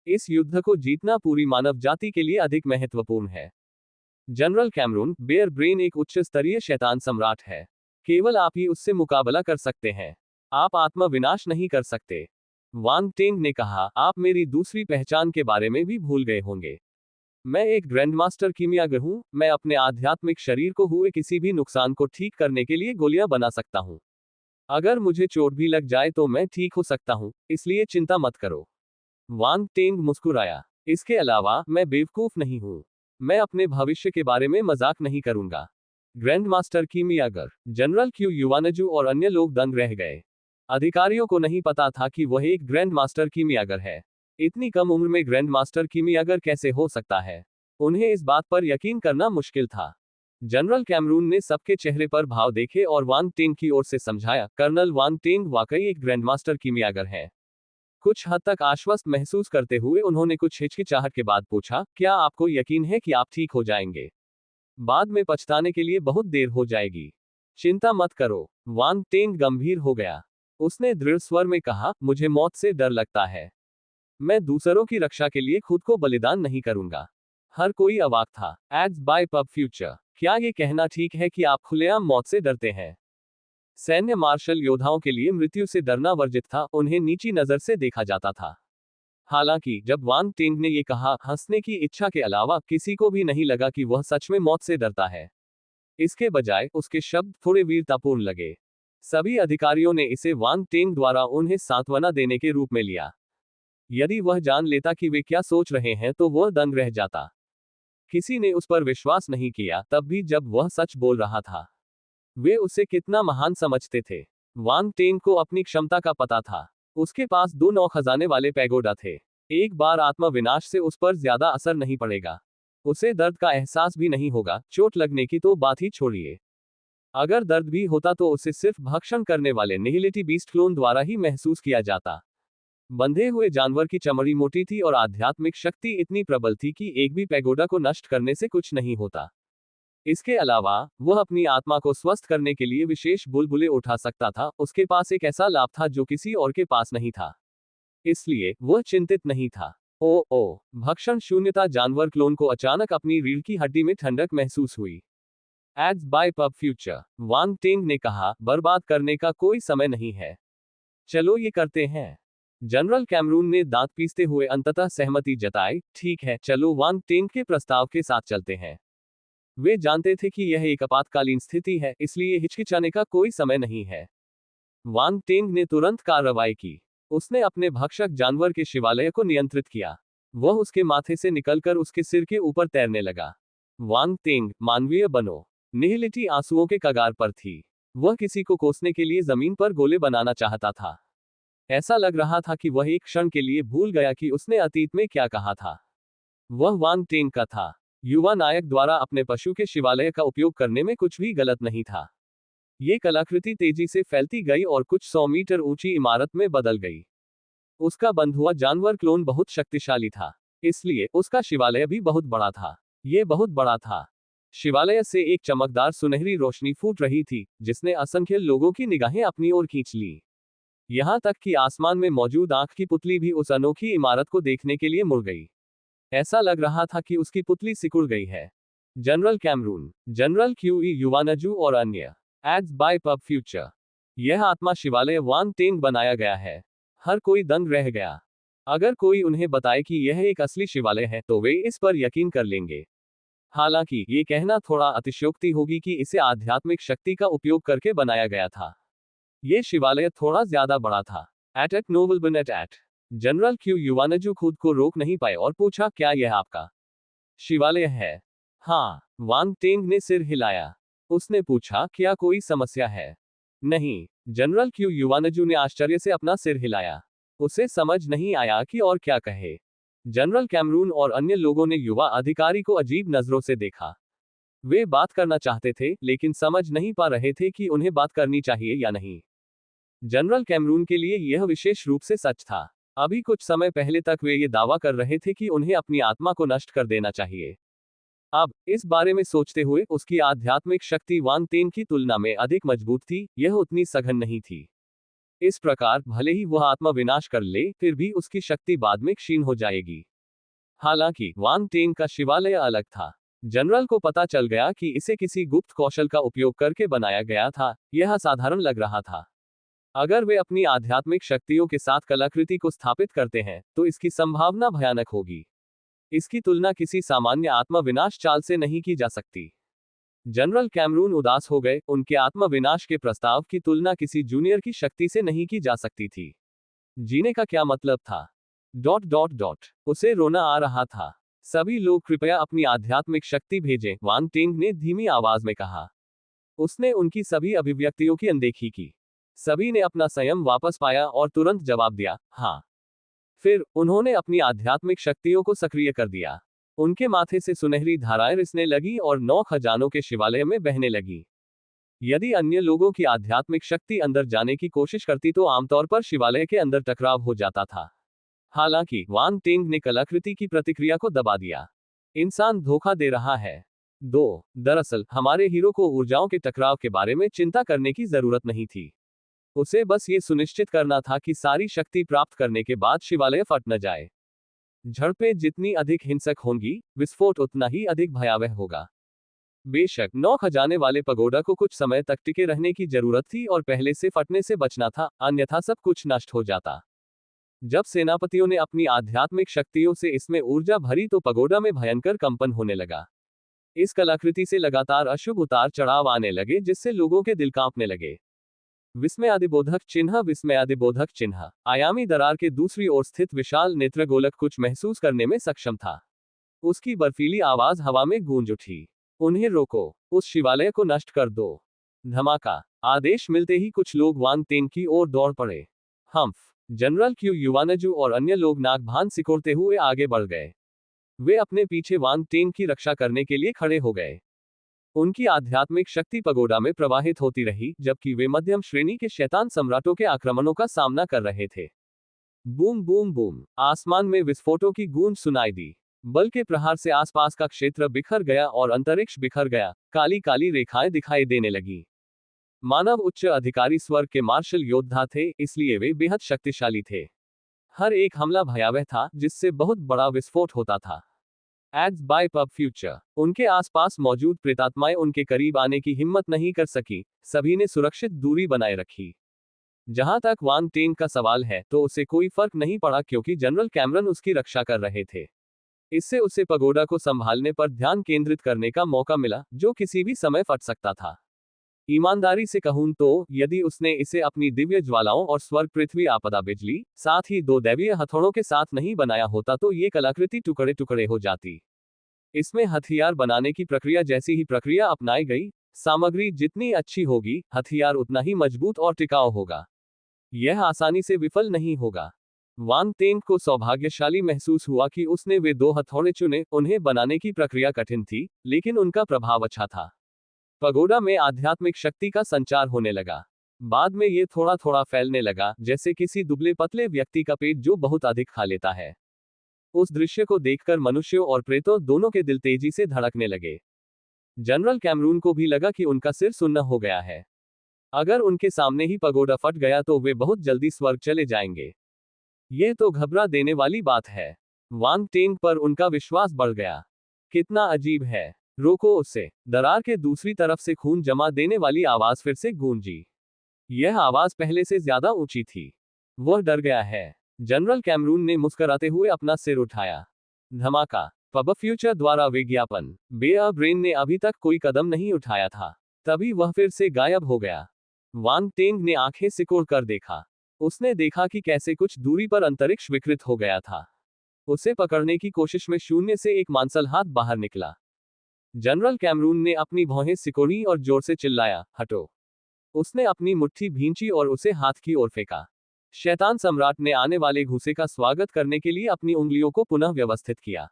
S1: इस युद्ध को जीतना पूरी मानव जाति के लिए अधिक महत्वपूर्ण है। जनरल कैमरून, बेयर ब्रेन एक उच्च स्तरीय शैतान सम्राट है। केवल आप ही उससे मुकाबला कर सकते हैं। आप आत्मा विनाश नहीं कर सकते। वांग टेंग ने कहा, आप मेरी दूसरी पहचान के बारे में भी भूल गए होंगे। मैं एक ग्रैंडमास्टर कीमियागर हूं। मैं अपने आध्यात्मिक शरीर को हुए किसी भी नुकसान को ठीक करने के लिए गोलियां बना सकता हूं। अगर मुझे चोट भी लग जाए तो मैं ठीक हो सकता हूं, इसलिए चिंता मत करो। वांग टेंग मुस्कुराया। इसके अलावा मैं बेवकूफ नहीं हूं। मैं अपने भविष्य के बारे में मजाक नहीं करूंगा। ग्रैंडमास्टर कीमियागर, जनरल क्यू युवानजू और अन्य लोग दंग रह गए। अधिकारियों को नहीं पता था कि वह एक ग्रैंडमास्टर कीमियागर है। इतनी कम उम्र में ग्रैंड मास्टर कीमियागर कैसे हो सकता है? उन्हें इस बात पर यकीन करना मुश्किल था। जनरल कैमरून ने सबके चेहरे पर भाव देखे और वांग टेंग की ओर से समझाया, कर्नल वांग टेंग वाकई एक ग्रैंडमास्टर कीमियागर है। कुछ हद तक आश्वस्त महसूस करते हुए उन्होंने कुछ हिचकिचाहट के बाद पूछा, क्या आपको यकीन है कि आप ठीक हो जाएंगे? बाद में पछताने के लिए बहुत देर हो जाएगी। चिंता मत करो। वांग टेंग गंभीर हो गया। उसने दृढ़ स्वर में कहा, मुझे मौत से डर लगता है। मैं दूसरों की रक्षा के लिए खुद को बलिदान नहीं करूंगा। हर कोई अवाक था। Ads bye pub future. क्या ये कहना ठीक है कि आप खुलेआम मौत से डरते हैं? सैन्य मार्शल योद्धाओं के लिए मृत्यु से डरना वर्जित था, उन्हें नीची नजर से देखा जाता था। हालांकि जब वांग टेंग ने ये कहा, हंसने की इच्छा के अलावा किसी को भी नहीं लगा कि वह सच में मौत से डरता है। इसके बजाय उसके शब्द थोड़े वीरतापूर्ण लगे। सभी अधिकारियों ने इसे वांग टेंग द्वारा उन्हें सांत्वना देने के रूप में लिया। यदि वह जान लेता कि वे क्या सोच रहे हैं तो वह दंग रह जाता। किसी ने उस पर विश्वास नहीं किया, तब भी जब वह सच बोल रहा था। वे उसे कितना महान समझते थे। वांग टेंग को अपनी क्षमता का पता था। उसके पास 2 नौ खजाने वाले पैगोडा थे। एक बार आत्मा विनाश से उस पर ज्यादा असर नहीं पड़ेगा। उसे दर्द का एहसास भी नहीं होगा, चोट लगने की तो बात ही छोड़िए। अगर दर्द भी होता तो उसे सिर्फ भक्षण करने वाले निहिलिटी बीस्ट क्लोन द्वारा ही महसूस किया जाता। बंधे हुए जानवर की चमड़ी मोटी थी और आध्यात्मिक शक्ति इतनी प्रबल थी कि एक भी पैगोडा को नष्ट करने से कुछ नहीं होता। इसके अलावा वह अपनी आत्मा को स्वस्थ करने के लिए विशेष बुलबुले उठा सकता था। उसके पास एक ऐसा लाभ था जो किसी और के पास नहीं था। इसलिए वह चिंतित नहीं था। ओ भक्षण शून्यता। जानवर क्लोन को अचानक अपनी रीढ़ की हड्डी में ठंडक महसूस हुई। एड्स बाय पब फ्यूचर। वांग टेंग ने कहा, बर्बाद करने का कोई समय नहीं है। चलो ये करते हैं। जनरल कैमरून ने दांत पीसते हुए अंततः सहमति जताई। ठीक है, चलो वांग टेंग के प्रस्ताव के साथ चलते हैं। वे जानते थे कि यह एक आपातकालीन स्थिति है, इसलिए हिचकिचाने का कोई समय नहीं है। वांग टेंग ने तुरंत कार्रवाई की। उसने अपने भक्षक जानवर के शिवालय को नियंत्रित किया। वह उसके माथे से निकलकर उसके सिर के ऊपर तैरने लगा। वांग टेंग, मानवीय बनो। निहिलिटी आंसुओं के कगार पर थी। वह किसी को कोसने के लिए जमीन पर गोले बनाना चाहता था। ऐसा लग रहा था कि वह एक क्षण के लिए भूल गया कि उसने अतीत में क्या कहा था। वह वांग टेंग का था। युवा नायक द्वारा अपने पशु के शिवालय का उपयोग करने में कुछ भी गलत नहीं था। ये कलाकृति तेजी से फैलती गई और कुछ 100 मीटर ऊंची इमारत में बदल गई। उसका बंधुआ जानवर क्लोन बहुत शक्तिशाली था, इसलिए उसका शिवालय भी बहुत बड़ा था। ये बहुत बड़ा था। शिवालय से एक चमकदार सुनहरी रोशनी फूट रही थी, जिसने असंख्य लोगों की निगाहें अपनी ओर खींच ली। यहां तक कि आसमान में मौजूद आंख की पुतली भी उस अनोखी इमारत को देखने के लिए मुड़ गई। ऐसा लग रहा था कि उसकी पुतली सिकुड़ गई है। जनरल कैमरून, जनरल क्यूई युवानजू और अन्य। Ads bye pub future. यह आत्मा शिवालय वांग टेंग बनाया गया है। हर कोई दंग रह गया। अगर कोई उन्हें बताए कि यह एक असली शिवालय है तो वे इस पर यकीन कर लेंगे। हालांकि ये कहना थोड़ा अतिशयोक्ति होगी कि इसे आध्यात्मिक शक्ति का उपयोग करके बनाया गया था। ये शिवालय थोड़ा ज्यादा बड़ा था। एट नोबल एट। जनरल क्यू युवानजू खुद को रोक नहीं पाए और पूछा, क्या यह आपका शिवालय है? हाँ, वांग टेंग ने सिर हिलाया। उसने पूछा, क्या कोई समस्या है? नहीं। जनरल क्यू युवानजू ने आश्चर्य से अपना सिर हिलाया। उसे समझ नहीं आया कि और क्या कहे। जनरल कैमरून और अन्य लोगों ने युवा अधिकारी को अजीब नजरों से देखा। वे बात करना चाहते थे, लेकिन समझ नहीं पा रहे थे कि उन्हें बात करनी चाहिए या नहीं। जनरल कैमरून के लिए यह विशेष रूप से सच था। अभी कुछ समय पहले तक वे ये दावा कर रहे थे कि उन्हें अपनी आत्मा को नष्ट कर देना चाहिए। अब इस बारे में सोचते हुए उसकी आध्यात्मिक शक्ति वांग तेन की तुलना में अधिक मजबूत थी, यह उतनी सघन नहीं थी। इस प्रकार भले ही वह आत्मा विनाश कर ले, फिर भी उसकी शक्ति बाद में क्षीण हो जाएगी। हालांकि वांग तेन का शिवालय अलग था। जनरल को पता चल गया कि इसे किसी गुप्त कौशल का उपयोग करके बनाया गया था। यह असाधारण लग रहा था। अगर वे अपनी आध्यात्मिक शक्तियों के साथ कलाकृति को स्थापित करते हैं, तो इसकी संभावना भयानक होगी। इसकी तुलना किसी सामान्य आत्मा विनाश चाल से नहीं की जा सकती। जनरल कैमरून उदास हो गए। उनके आत्मा विनाश के प्रस्ताव की तुलना किसी जूनियर की शक्ति से नहीं की जा सकती थी। जीने का क्या मतलब था? उसे रोना आ रहा था। सभी लोग कृपया अपनी आध्यात्मिक शक्ति भेजें, वांग टेंग ने धीमी आवाज में कहा। उसने उनकी सभी अभिव्यक्तियों की अनदेखी की। सभी ने अपना संयम वापस पाया और तुरंत जवाब दिया, हाँ। फिर उन्होंने अपनी आध्यात्मिक शक्तियों को सक्रिय कर दिया। उनके माथे से सुनहरी धाराएं रिसने लगी और 9 खजानों के शिवालय में बहने लगी। यदि अन्य लोगों की आध्यात्मिक शक्ति अंदर जाने की कोशिश करती तो आमतौर पर शिवालय के अंदर टकराव हो जाता था। हालांकि वांग टेंग ने कलाकृति की प्रतिक्रिया को दबा दिया। इंसान धोखा दे रहा है। 2 दरअसल हमारे हीरो को ऊर्जाओं के टकराव के बारे में चिंता करने की जरूरत नहीं थी। उसे बस ये सुनिश्चित करना था कि सारी शक्ति प्राप्त करने के बाद शिवालय फट न जाए। झड़पें जितनी अधिक हिंसक होंगी, विस्फोट उतना ही अधिक भयावह होगा। बेशक 9 खजाने वाले पगोडा को कुछ समय तक टिके रहने की जरूरत थी और पहले से फटने से बचना था, अन्यथा सब कुछ नष्ट हो जाता। जब सेनापतियों ने अपनी आध्यात्मिक शक्तियों से इसमें ऊर्जा भरी तो पगोडा में भयंकर कंपन होने लगा। इस कलाकृति से लगातार अशुभ उतार चढ़ाव आने लगे, जिससे लोगों के दिल कांपने लगे। विस्मयादिबोधक चिन्ह। आयामी दरार के दूसरी ओर स्थित विशाल नेत्रगोलक कुछ महसूस करने में सक्षम था। उसकी बर्फीली आवाज हवा में गूंज उठी। उन्हें रोको, उस शिवालय को नष्ट कर दो। धमाका। आदेश मिलते ही कुछ लोग वांग तेन की ओर दौड़ पड़े। हम्फ। जनरल क्यू युवानजू और अन्य लोग नाक भान सिकोड़ते हुए आगे बढ़ गए। वे अपने पीछे वांग तेन की रक्षा करने के लिए खड़े हो गए। उनकी आध्यात्मिक शक्ति पगोडा में प्रवाहित होती रही, जबकि वे मध्यम श्रेणी के शैतान सम्राटों के आक्रमणों का सामना कर रहे थे। Boom boom boom. आसमान में विस्फोटों की गूंज सुनाई दी। बल के प्रहार से आसपास का क्षेत्र बिखर गया और अंतरिक्ष बिखर गया। काली काली रेखाएं दिखाई देने लगी। मानव उच्च अधिकारी स्वर्ग के मार्शल योद्धा थे, इसलिए वे बेहद शक्तिशाली थे। हर एक हमला भयावह था, जिससे बहुत बड़ा विस्फोट होता था। Ads bye pub future. उनके आसपास मौजूद प्रेतात्माएं उनके करीब आने की हिम्मत नहीं कर सकी। सभी ने सुरक्षित दूरी बनाए रखी। जहां तक वांग टेन का सवाल है, तो उसे कोई फर्क नहीं पड़ा क्योंकि जनरल कैमरन उसकी रक्षा कर रहे थे। इससे उसे पगोडा को संभालने पर ध्यान केंद्रित करने का मौका मिला, जो किसी भी समय फट सकता था। ईमानदारी से कहूं तो, यदि उसने इसे अपनी दिव्य ज्वालाओं और स्वर्ग पृथ्वी आपदा बिजली, साथ ही 2 दैवीय हथौड़ों के साथ नहीं बनाया होता तो ये कलाकृति टुकड़े टुकड़े हो जाती। इसमें हथियार बनाने की प्रक्रिया जैसी ही प्रक्रिया अपनाई गई। सामग्री जितनी अच्छी होगी, हथियार उतना ही मजबूत और टिकाऊ होगा। यह आसानी से विफल नहीं होगा। वांग तेन को सौभाग्यशाली महसूस हुआ कि उसने वे 2 हथौड़े चुने। उन्हें बनाने की प्रक्रिया कठिन थी, लेकिन उनका प्रभाव अच्छा था। पगोडा में आध्यात्मिक शक्ति का संचार होने लगा। बाद में ये थोड़ा थोड़ा फैलने लगा, जैसे किसी दुबले पतले व्यक्ति का पेट जो बहुत अधिक खा लेता है। उस दृश्य को देखकर मनुष्यों और प्रेतों दोनों के दिल तेजी से धड़कने लगे। जनरल कैमरून को भी लगा कि उनका सिर सुन्न हो गया है। अगर उनके सामने ही पगोडा फट गया तो वे बहुत जल्दी स्वर्ग चले जाएंगे। यह तो घबरा देने वाली बात है। वांग टेंग पर उनका विश्वास बढ़ गया। कितना अजीब है। रोको उसे। दरार के दूसरी तरफ से खून जमा देने वाली आवाज फिर से गूंजी। यह आवाज पहले से ज्यादा ऊंची थी। वह डर गया है। जनरल कैमरून ने मुस्कुराते हुए अपना सिर उठाया। धमाका। पब फ्यूचर द्वारा विज्ञापन। बेयर ब्रेन ने अभी तक कोई कदम नहीं उठाया था, तभी वह फिर से गायब हो गया। वांग टेंग ने आंखें सिकोड़ कर देखा। उसने देखा कि कैसे कुछ दूरी पर अंतरिक्ष विकृत हो गया था। उसे पकड़ने की कोशिश में शून्य से एक मांसल हाथ बाहर निकला। जनरल कैमरून ने अपनी भौहें सिकोड़ी और जोर से चिल्लाया, हटो। उसने अपनी मुट्ठी भींची और उसे हाथ की ओर फेंका। शैतान सम्राट ने आने वाले घुसे का स्वागत करने के लिए अपनी उंगलियों को पुनः व्यवस्थित किया।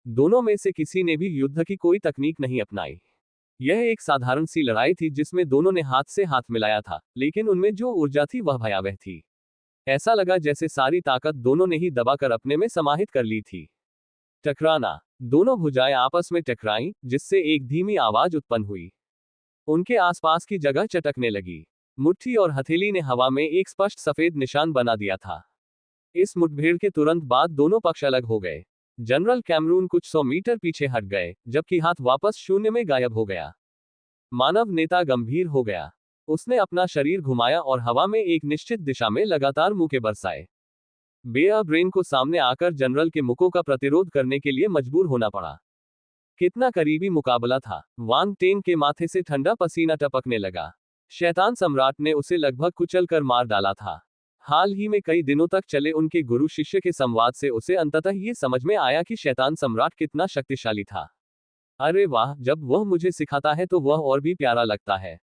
S1: दोनों में से किसी ने भी युद्ध की कोई तकनीक नहीं अपनाई। यह एक साधारण सी लड़ाई थी जिसमें दोनों ने हाथ से हाथ मिलाया था, लेकिन उनमें जो ऊर्जा थी वह भयावह थी। ऐसा लगा जैसे सारी ताकत दोनों ने ही दबाकर अपने में समाहित कर ली थी। टकराना। दोनों भुजाएं आपस में टकराईं, जिससे एक धीमी आवाज उत्पन्न हुई। उनके आसपास की जगह चटकने लगी। मुट्ठी और हथेली ने हवा में एक स्पष्ट सफेद निशान बना दिया था। इस मुठभेड़ के तुरंत बाद दोनों पक्ष अलग हो गए। जनरल कैमरून कुछ 100 मीटर पीछे हट गए, जबकि हाथ वापस शून्य में गायब हो गया। मानव नेता गंभीर हो गया। उसने अपना शरीर घुमाया और हवा में एक निश्चित दिशा में लगातार मुक्के बरसाए। बेयर ब्रेन को सामने आकर जनरल के मुक्कों का प्रतिरोध करने के लिए मजबूर होना पड़ा। कितना करीबी मुकाबला था। वांग टेंग के माथे से ठंडा पसीना टपकने लगा। शैतान सम्राट ने उसे लगभग कुचलकर मार डाला था। हाल ही में कई दिनों तक चले उनके गुरु शिष्य के संवाद से उसे अंततः ये समझ में आया कि शैतान सम्राट कितना शक्तिशाली था। अरे वाह, जब वह मुझे सिखाता है तो वह और भी प्यारा लगता है।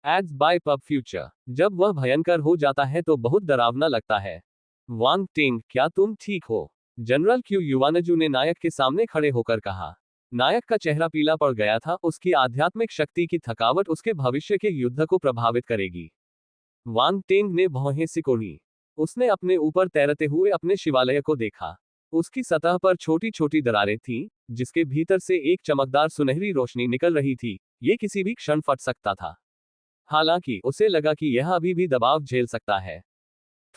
S1: Ads bye pub future. जब वह भयंकर हो जाता है तो बहुत डरावना लगता है। वांग टेंग, क्या तुम ठीक हो? जनरल क्यू युवानजू ने नायक के सामने खड़े होकर कहा। नायक का चेहरा पीला पड़ गया था। उसकी आध्यात्मिक शक्ति की थकावट उसके भविष्य के युद्ध को प्रभावित करेगी। वांग टेंग ने भौहें सिकोड़ी। उसने अपने ऊपर तैरते हुए अपने शिवालय को देखा। उसकी सतह पर छोटी छोटी दरारें थीं, जिसके भीतर से एक चमकदार सुनहरी रोशनी निकल रही थी। ये किसी भी क्षण फट सकता था। हालांकि उसे लगा कि यह अभी भी दबाव झेल सकता है।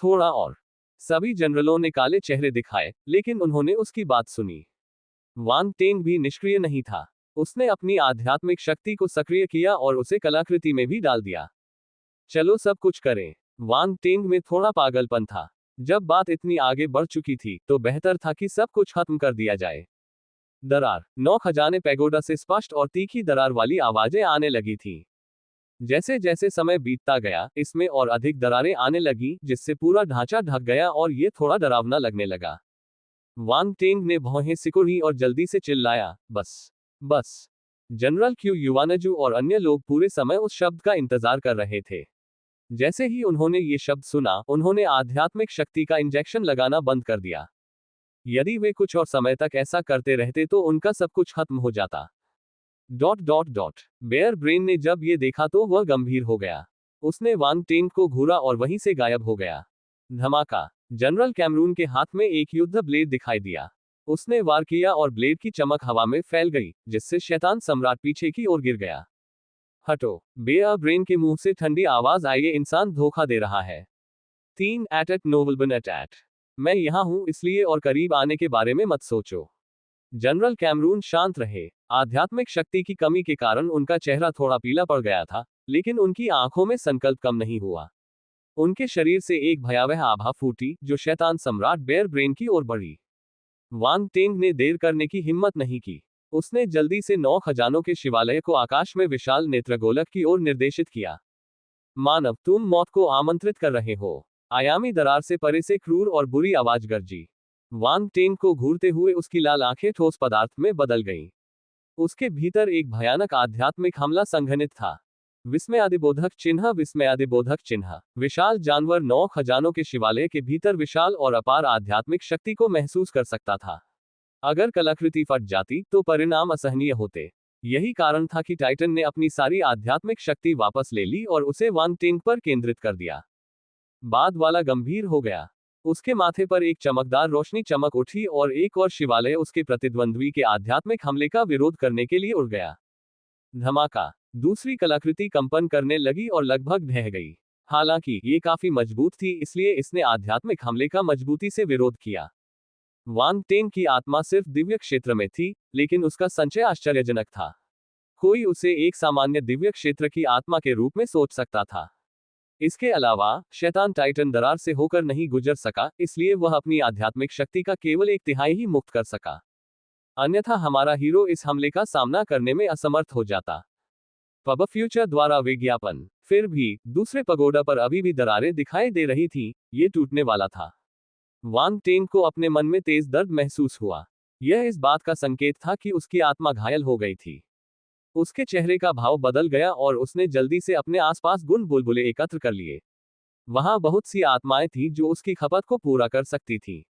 S1: थोड़ा और। सभी जनरलों ने काले चेहरे दिखाए, लेकिन उन्होंने उसकी बात सुनी। वांग टेंग भी निष्क्रिय नहीं था। उसने अपनी आध्यात्मिक शक्ति को सक्रिय किया और उसे कलाकृति में भी डाल दिया। चलो सब कुछ करें। वांग टेंग में थोड़ा पागलपन था। जब बात इतनी आगे बढ़ चुकी थी तो बेहतर था कि सब कुछ खत्म कर दिया जाए। दरार। 9 खजाने पैगोडा से स्पष्ट और तीखी दरार वाली आवाजें आने लगी थीं। जैसे जैसे समय बीतता गया, इसमें और अधिक दरारें आने लगी, जिससे पूरा ढांचा ढक गया और ये थोड़ा डरावना लगने लगा। वांग टेंग ने भौहें सिकुड़ी और जल्दी से चिल्लाया, बस, बस। जनरल क्यू युवानजू और अन्य लोग पूरे समय उस शब्द का इंतजार कर रहे थे। जैसे ही उन्होंने ये शब्द सुना, उन्होंने आध्यात्मिक शक्ति का इंजेक्शन लगाना बंद कर दिया। यदि वे कुछ और समय तक ऐसा करते रहते तो उनका सब कुछ खत्म हो जाता। बेयर ब्रेन ने जब ये देखा तो वह गंभीर हो गया। उसने वांग टेंग को घूरा और वहीं से गायब हो गया। धमाका। जनरल कैमरून के हाथ में एक युद्ध ब्लेड दिखाई दिया। उसने वार किया और ब्लेड की चमक हवा में फैल गई, जिससे शैतान सम्राट पीछे की ओर गिर गया। हटो। बेयर ब्रेन के मुंह से ठंडी आवाज आई, ये इंसान धोखा दे रहा है। 3 एट नोबलबन एट। मैं यहां हूं, इसलिए और करीब आने के बारे में मत सोचो। जनरल कैमरून शांत रहे। आध्यात्मिक शक्ति की कमी के कारण उनका चेहरा थोड़ा पीला पड़ गया था, लेकिन उनकी आंखों में संकल्प कम नहीं हुआ। उनके शरीर से एक भयावह आभा फूटी, जो शैतान सम्राट बेयर ब्रेन की ओर बढ़ी। वांग टेंग ने देर करने की हिम्मत नहीं की। उसने जल्दी से 9 खजानों के शिवालय को आकाश में विशाल नेत्रगोलक की ओर निर्देशित किया। मानव, तुम मौत को आमंत्रित कर रहे हो। आयामी दरार से परे से क्रूर और बुरी आवाज गरजी। वांग टेंग को घूरते हुए उसकी लाल आंखें ठोस पदार्थ में बदल गईं। उसके भीतर एक भयानक आध्यात्मिक हमला संघनित था। विस्मयादिबोधक चिन्ह। विस्मयादिबोधक चिन्ह। विशाल जानवर 9 खजानों के शिवालय के भीतर विशाल और अपार आध्यात्मिक शक्ति को महसूस कर सकता था। अगर कलाकृति फट जाती तो परिणाम असहनीय होते। यही कारण था कि टाइटन ने अपनी सारी आध्यात्मिक शक्ति वापस ले ली और उसे वांग टेंग पर केंद्रित कर दिया। बाद वाला गंभीर हो गया। उसके माथे पर एक चमकदार रोशनी चमक उठी और एक और शिवालय उसके प्रतिद्वंद्वी के आध्यात्मिक हमले का विरोध करने के लिए उड़ गया। धमाका। दूसरी कलाकृति कंपन करने लगी और लगभग ढह गई। हालांकि ये काफी मजबूत थी, इसलिए इसने आध्यात्मिक हमले का मजबूती से विरोध किया। वांग टेंग की आत्मा सिर्फ दिव्य क्षेत्र में थी, लेकिन उसका संचय आश्चर्यजनक था। कोई उसे एक सामान्य दिव्य क्षेत्र की आत्मा के रूप में सोच सकता था। इसके अलावा, शैतान टाइटन दरार से होकर नहीं गुजर सका, इसलिए वह अपनी आध्यात्मिक शक्ति का केवल 1/3 ही मुक्त कर सका। अन्यथा हमारा हीरो इस हमले का सामना करने में असमर्थ हो जाता। पब फ्यूचर द्वारा विज्ञापन। फिर भी, दूसरे पगोडा पर अभी भी दरारें दिखाई दे रही थीं, ये टूटने वाला था। वांग टेंग को अपने मन में तेज दर्द महसूस हुआ। यह इस बात का संकेत था कि उसकी आत्मा घायल हो गई थी। उसके चेहरे का भाव बदल गया और उसने जल्दी से अपने आसपास गुण बुलबुले एकत्र कर लिए। वहां बहुत सी आत्माएं थी जो उसकी खपत को पूरा कर सकती थी।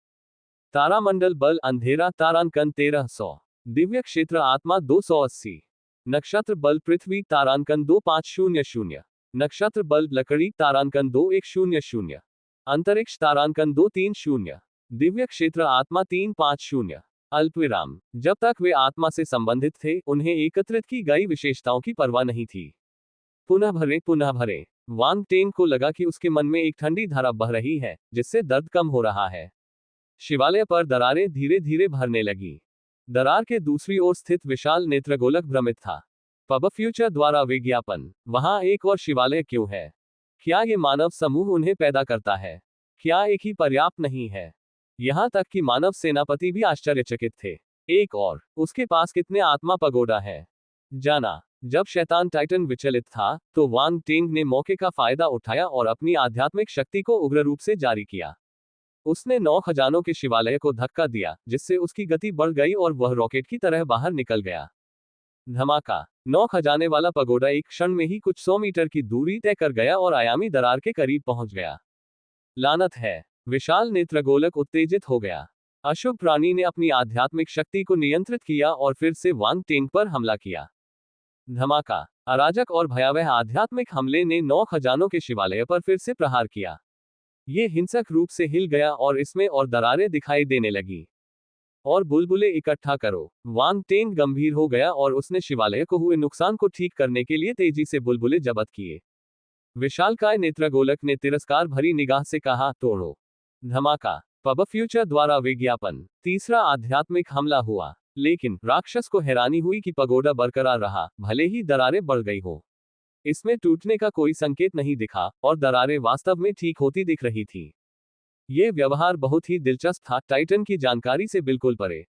S1: तारामंडल बल अंधेरा तारांकन 1300। दिव्य क्षेत्र आत्मा 280। नक्षत्र बल पृथ्वी तारांकन 2500। नक्षत्र बल लकड़ी तारांकन 2100। अंतरिक्ष तारांकन 230। दिव्य क्षेत्र आत्मा 350। अल्पविराम। जब तक वे आत्मा से संबंधित थे उन्हें एकत्रित की गई विशेषताओं की परवाह नहीं थी। पुनः भरे पुनः भरे। वांग टेंग को लगा कि उसके मन में एक ठंडी धारा बह रही है जिससे दर्द कम हो रहा है। शिवालय पर दरारें धीरे धीरे भरने लगी। दरार के दूसरी ओर स्थित विशाल नेत्रगोलक भ्रमित था। पब फ्यूचर द्वारा विज्ञापन। वहां एक और शिवालय क्यों है? क्या ये मानव समूह उन्हें पैदा करता है? क्या एक ही पर्याप्त नहीं है? यहां तक कि मानव सेनापति भी आश्चर्यचकित थे। एक और, उसके पास कितने आत्मा पगोडा है? जाना। जब शैतान टाइटन विचलित था तो वांग टेंग ने मौके का फायदा उठाया और अपनी आध्यात्मिक शक्ति को उग्र रूप से जारी किया। उसने 9 खजानों के शिवालय को धक्का दिया जिससे उसकी गति बढ़ गई और वह रॉकेट की तरह बाहर निकल गया। धमाका। 9 खजाने वाला पगोडा एक क्षण में ही कुछ 100 मीटर की दूरी तय कर गया और आयामी दरार के करीब पहुंच गया। लानत है। विशाल नेत्रगोलक उत्तेजित हो गया। अशुभ प्राणी ने अपनी आध्यात्मिक शक्ति को नियंत्रित किया और फिर से वांग टेंग पर हमला किया। धमाका। अराजक और भयावह आध्यात्मिक हमले ने 9 खजानों के शिवालय पर फिर से प्रहार किया। ये हिंसक रूप से हिल गया और इसमें और दरारें दिखाई देने लगी। और बुलबुले इकट्ठा करो। वांग टेंग गंभीर हो गया और उसने शिवालय को हुए नुकसान को ठीक करने के लिए तेजी से बुलबुले जब्त किए। विशालकाय नेत्रगोलक ने तिरस्कार भरी निगाह से कहा, तोड़ो। धमाका। पब फ्यूचर द्वारा विज्ञापन। तीसरा आध्यात्मिक हमला हुआ, लेकिन राक्षस को हैरानी हुई कि पगोडा बरकरार रहा, भले ही दरारें बढ़ गई हो। इसमें टूटने का कोई संकेत नहीं दिखा और दरारें वास्तव में ठीक होती दिख रही थी। ये व्यवहार बहुत ही दिलचस्प था, टाइटन की जानकारी से बिल्कुल परे।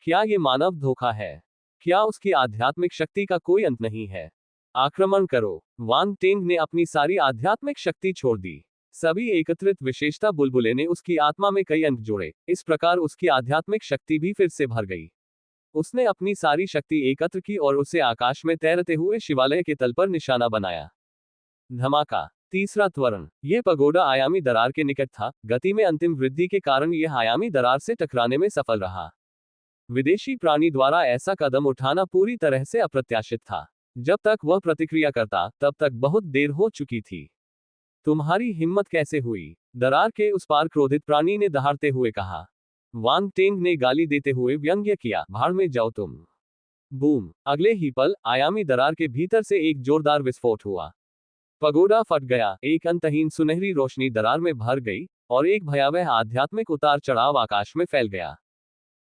S1: क्या ये मानव धोखा है? क्या उसकी आध्यात्मिक शक्ति का कोई अंत नहीं है? आक्रमण करो। वांग टेंग ने अपनी सारी आध्यात्मिक शक्ति छोड़ दी। सभी एकत्रित विशेषता बुलबुले ने उसकी आत्मा में कई अंक जोड़े। इस प्रकार उसकी आध्यात्मिक शक्ति भी फिर से भर गई। उसने अपनी सारी शक्ति एकत्र की और उसे आकाश में तैरते हुए शिवालय के तल पर निशाना बनाया। धमाका। तीसरा त्वरण। यह पगोडा आयामी दरार के निकट था। गति में अंतिम वृद्धि के कारण यह आयामी दरार से टकराने में सफल रहा। विदेशी प्राणी द्वारा ऐसा कदम उठाना पूरी तरह से अप्रत्याशित था। जब तक वह प्रतिक्रिया करता तब तक बहुत देर हो चुकी थी। तुम्हारी हिम्मत कैसे हुई? दरार के उस पार क्रोधित प्राणी ने दहाड़ते हुए कहा। वांग टेंग ने गाली देते हुए व्यंग्य किया, भाड़ में जाओ तुम। बूम। अगले ही पल आयामी दरार के भीतर से एक जोरदार विस्फोट हुआ। पगोडा फट गया। एक अंतहीन सुनहरी रोशनी दरार में भर गई और एक भयावह आध्यात्मिक उतार चढ़ाव आकाश में फैल गया।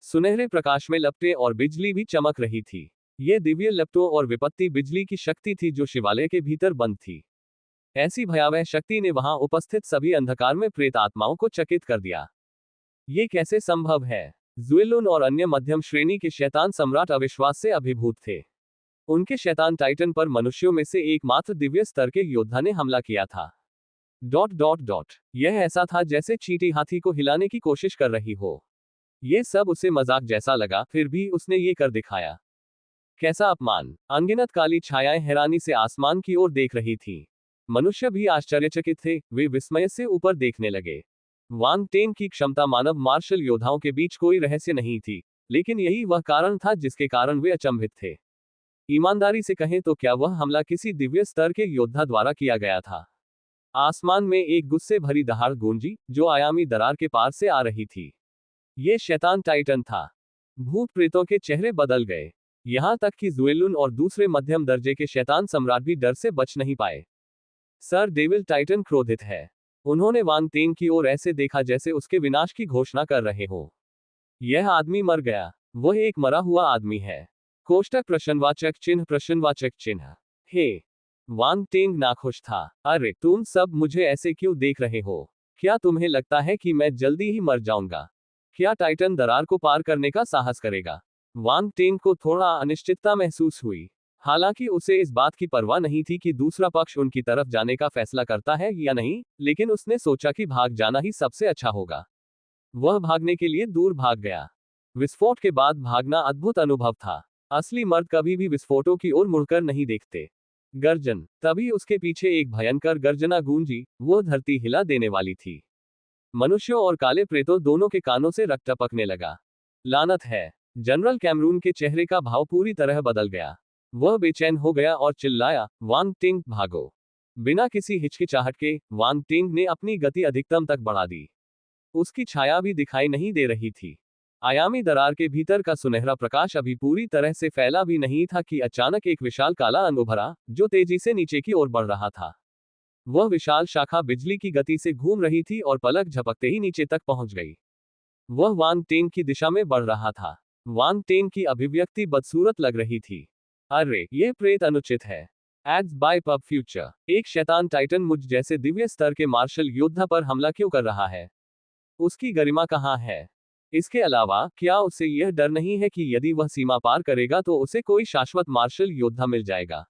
S1: सुनहरे प्रकाश में लपटें और बिजली भी चमक रही थी। ये दिव्य लपटों और विपत्ति बिजली की शक्ति थी जो शिवालय के भीतर बंद थी। ऐसी भयावह शक्ति ने वहां उपस्थित सभी अंधकार में प्रेत आत्माओं को चकित कर दिया। ये कैसे संभव है? ज़ुएलुन और अन्य मध्यम श्रेणी के शैतान सम्राट अविश्वास से अभिभूत थे। उनके शैतान टाइटन पर मनुष्यों में से एकमात्र दिव्य स्तर के योद्धा ने हमला किया था। ... यह ऐसा था जैसे चींटी हाथी को हिलाने की कोशिश कर रही हो। ये सब उसे मजाक जैसा लगा, फिर भी उसने ये कर दिखाया। कैसा अपमान! अनगिनत काली छायाएं हैरानी से आसमान की ओर देख रही थीं। मनुष्य भी आश्चर्यचकित थे, वे विस्मय से ऊपर देखने लगे। वांग टेंग की क्षमता मानव मार्शल योद्धाओं के बीच कोई रहस्य नहीं थी, लेकिन यही वह कारण था जिसके कारण वे अचंभित थे। ईमानदारी से कहें तो क्या वह हमला किसी दिव्य स्तर के योद्धा द्वारा किया गया था? आसमान में एक गुस्से भरी दहाड़ गूंजी, जो आयामी दरार के पार से आ रही थी। ये शैतान टाइटन था। भूत प्रेतों के चेहरे बदल गए। यहां तक कि ज़ुएलुन और दूसरे मध्यम दर्जे के शैतान सम्राट भी डर से बच नहीं पाए। सर डेविल टाइटन क्रोधित है। उन्होंने वांग टेंग की ओर ऐसे देखा जैसे उसके विनाश की घोषणा कर रहे हो। यह आदमी मर गया। वह एक मरा हुआ आदमी है। कोष्टक प्रश्नवाचक चिन्ह। हे! वांग टेंग नाखुश था। अरे तुम सब मुझे ऐसे क्यों देख रहे हो? क्या तुम्हें लगता है कि मैं जल्दी ही मर जाऊंगा? क्या टाइटन दरार को पार करने का साहस करेगा? वांग टेंग को थोड़ा अनिश्चितता महसूस हुई। हालांकि उसे इस बात की परवाह नहीं थी कि दूसरा पक्ष उनकी तरफ जाने का फैसला करता है या नहीं, लेकिन उसने सोचा कि भाग जाना ही सबसे अच्छा होगा। वह भागने के लिए दूर भाग गया। विस्फोट के बाद भागना अद्भुत अनुभव था। असली मर्द कभी भी विस्फोटों की ओर मुड़कर नहीं देखते। गर्जन। तभी उसके पीछे एक भयंकर गर्जना गूंजी, वो धरती हिला देने वाली थी। मनुष्यों और काले प्रेतों दोनों के कानों से रक्त टपकने लगा। लानत है। जनरल कैमरून के चेहरे का भाव पूरी तरह बदल गया। वह बेचैन हो गया और चिल्लाया, वांग टिंग, भागो। बिना किसी हिचकिचाहट के वांग टिंग ने अपनी गति अधिकतम तक बढ़ा दी। उसकी छाया भी दिखाई नहीं दे रही थी। आयामी दरार के भीतर का सुनहरा प्रकाश अभी पूरी तरह से फैला भी नहीं था कि अचानक एक विशाल काला अंग उभरा, जो तेजी से नीचे की ओर बढ़ रहा था। वह विशाल शाखा बिजली की गति से घूम रही थी और पलक झपकते ही नीचे तक पहुंच गई। वह वांग टेंग की दिशा में बढ़ रहा था। वांग टेंग की अभिव्यक्ति बदसूरत लग रही थी। अरे, यह प्रेत अनुचित है। Ads bye pub future. एक शैतान टाइटन मुझ जैसे दिव्य स्तर के मार्शल योद्धा पर हमला क्यों कर रहा है? उसकी गरिमा कहाँ है? इसके अलावा, क्या उसे यह डर नहीं है कि यदि वह सीमा पार करेगा तो उसे कोई शाश्वत मार्शल योद्धा मिल जाएगा?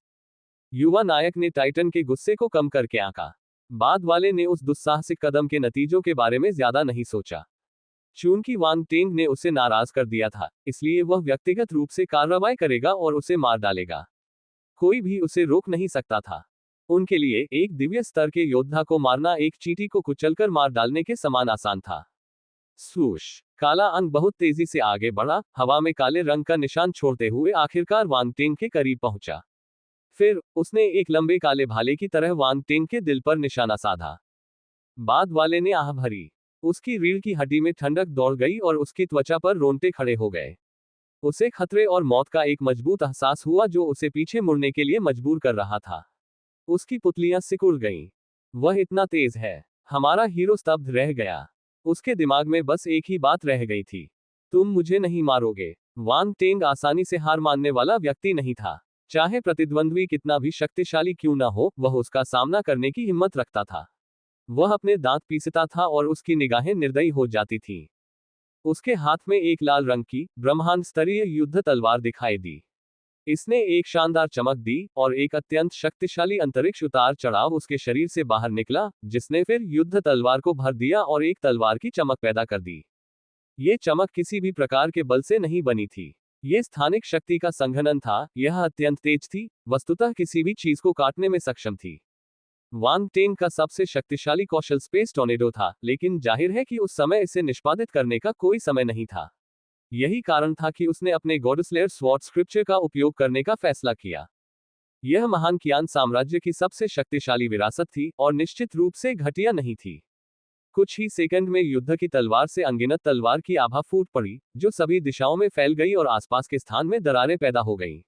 S1: युवा नायक ने टाइटन के गुस्से को कम करके आंका। बाद वाले ने उस दुस्साहसिक कदम के नतीजों के बारे में ज्यादा नहीं सोचा। चूंकि वांग टेंग ने उसे नाराज कर दिया था, इसलिए वह व्यक्तिगत रूप से कार्रवाई करेगा और उसे मार डालेगा। कोई भी उसे रोक नहीं सकता था। उनके लिए एक दिव्य स्तर के योद्धा को मारना एक चींटी को कुचलकर मार डालने के समान आसान था। स्वूश। काला अंग बहुत तेजी से आगे बढ़ा, हवा में काले रंग का निशान छोड़ते हुए आखिरकार वांग टेंग के करीब पहुंचा। फिर उसने एक लंबे काले भाले की तरह वांग टेंग के दिल पर निशाना साधा। बाद वाले ने आह भरी। उसकी रीढ़ की हड्डी में ठंडक दौड़ गई और उसकी त्वचा पर रोंगटे खड़े हो गए। उसे खतरे और मौत का एक मजबूत एहसास हुआ जो उसे पीछे मुड़ने के लिए मजबूर कर रहा था। उसकी पुतलियां सिकुड़ गईं। वह इतना तेज है। हमारा हीरो स्तब्ध रह गया। उसके दिमाग में बस एक ही बात रह गई थी, तुम मुझे नहीं मारोगे। वांग टेंग आसानी से हार मानने वाला व्यक्ति नहीं था। चाहे प्रतिद्वंद्वी कितना भी शक्तिशाली क्यों ना हो, वह उसका सामना करने की हिम्मत रखता था। वह अपने दांत पीसता था और उसकी निगाहें निर्दयी हो जाती थीं। उसके हाथ में एक लाल रंग की ब्रह्मांड स्तरीय युद्ध तलवार दिखाई दी। इसने एक शानदार चमक दी और एक अत्यंत शक्तिशाली अंतरिक्ष उतार चढ़ाव उसके शरीर से बाहर निकला, जिसने फिर युद्ध तलवार को भर दिया और एक तलवार की चमक पैदा कर दी। ये चमक किसी भी प्रकार के बल से नहीं बनी थी। ये स्थानिक शक्ति का संघनन था। यह अत्यंत तेज थी, वस्तुतः किसी भी चीज को काटने में सक्षम थी। वांग टेंग का सबसे शक्तिशाली कौशल स्पेस टोर्नेडो था, लेकिन जाहिर है कि उस समय इसे निष्पादित करने का कोई समय नहीं था। यही कारण था कि उसने अपने गॉडस्लेयर स्वॉर्ड स्क्रिप्चर का उपयोग करने का फैसला किया। यह महान कियान साम्राज्य की सबसे शक्तिशाली विरासत थी और निश्चित रूप से घटिया नहीं थी। कुछ ही सेकंड में युद्ध की तलवार से अनगिनत तलवार की आभा फूट पड़ी, जो सभी दिशाओं में फैल गई और आसपास के स्थान में दरारें पैदा हो गईं।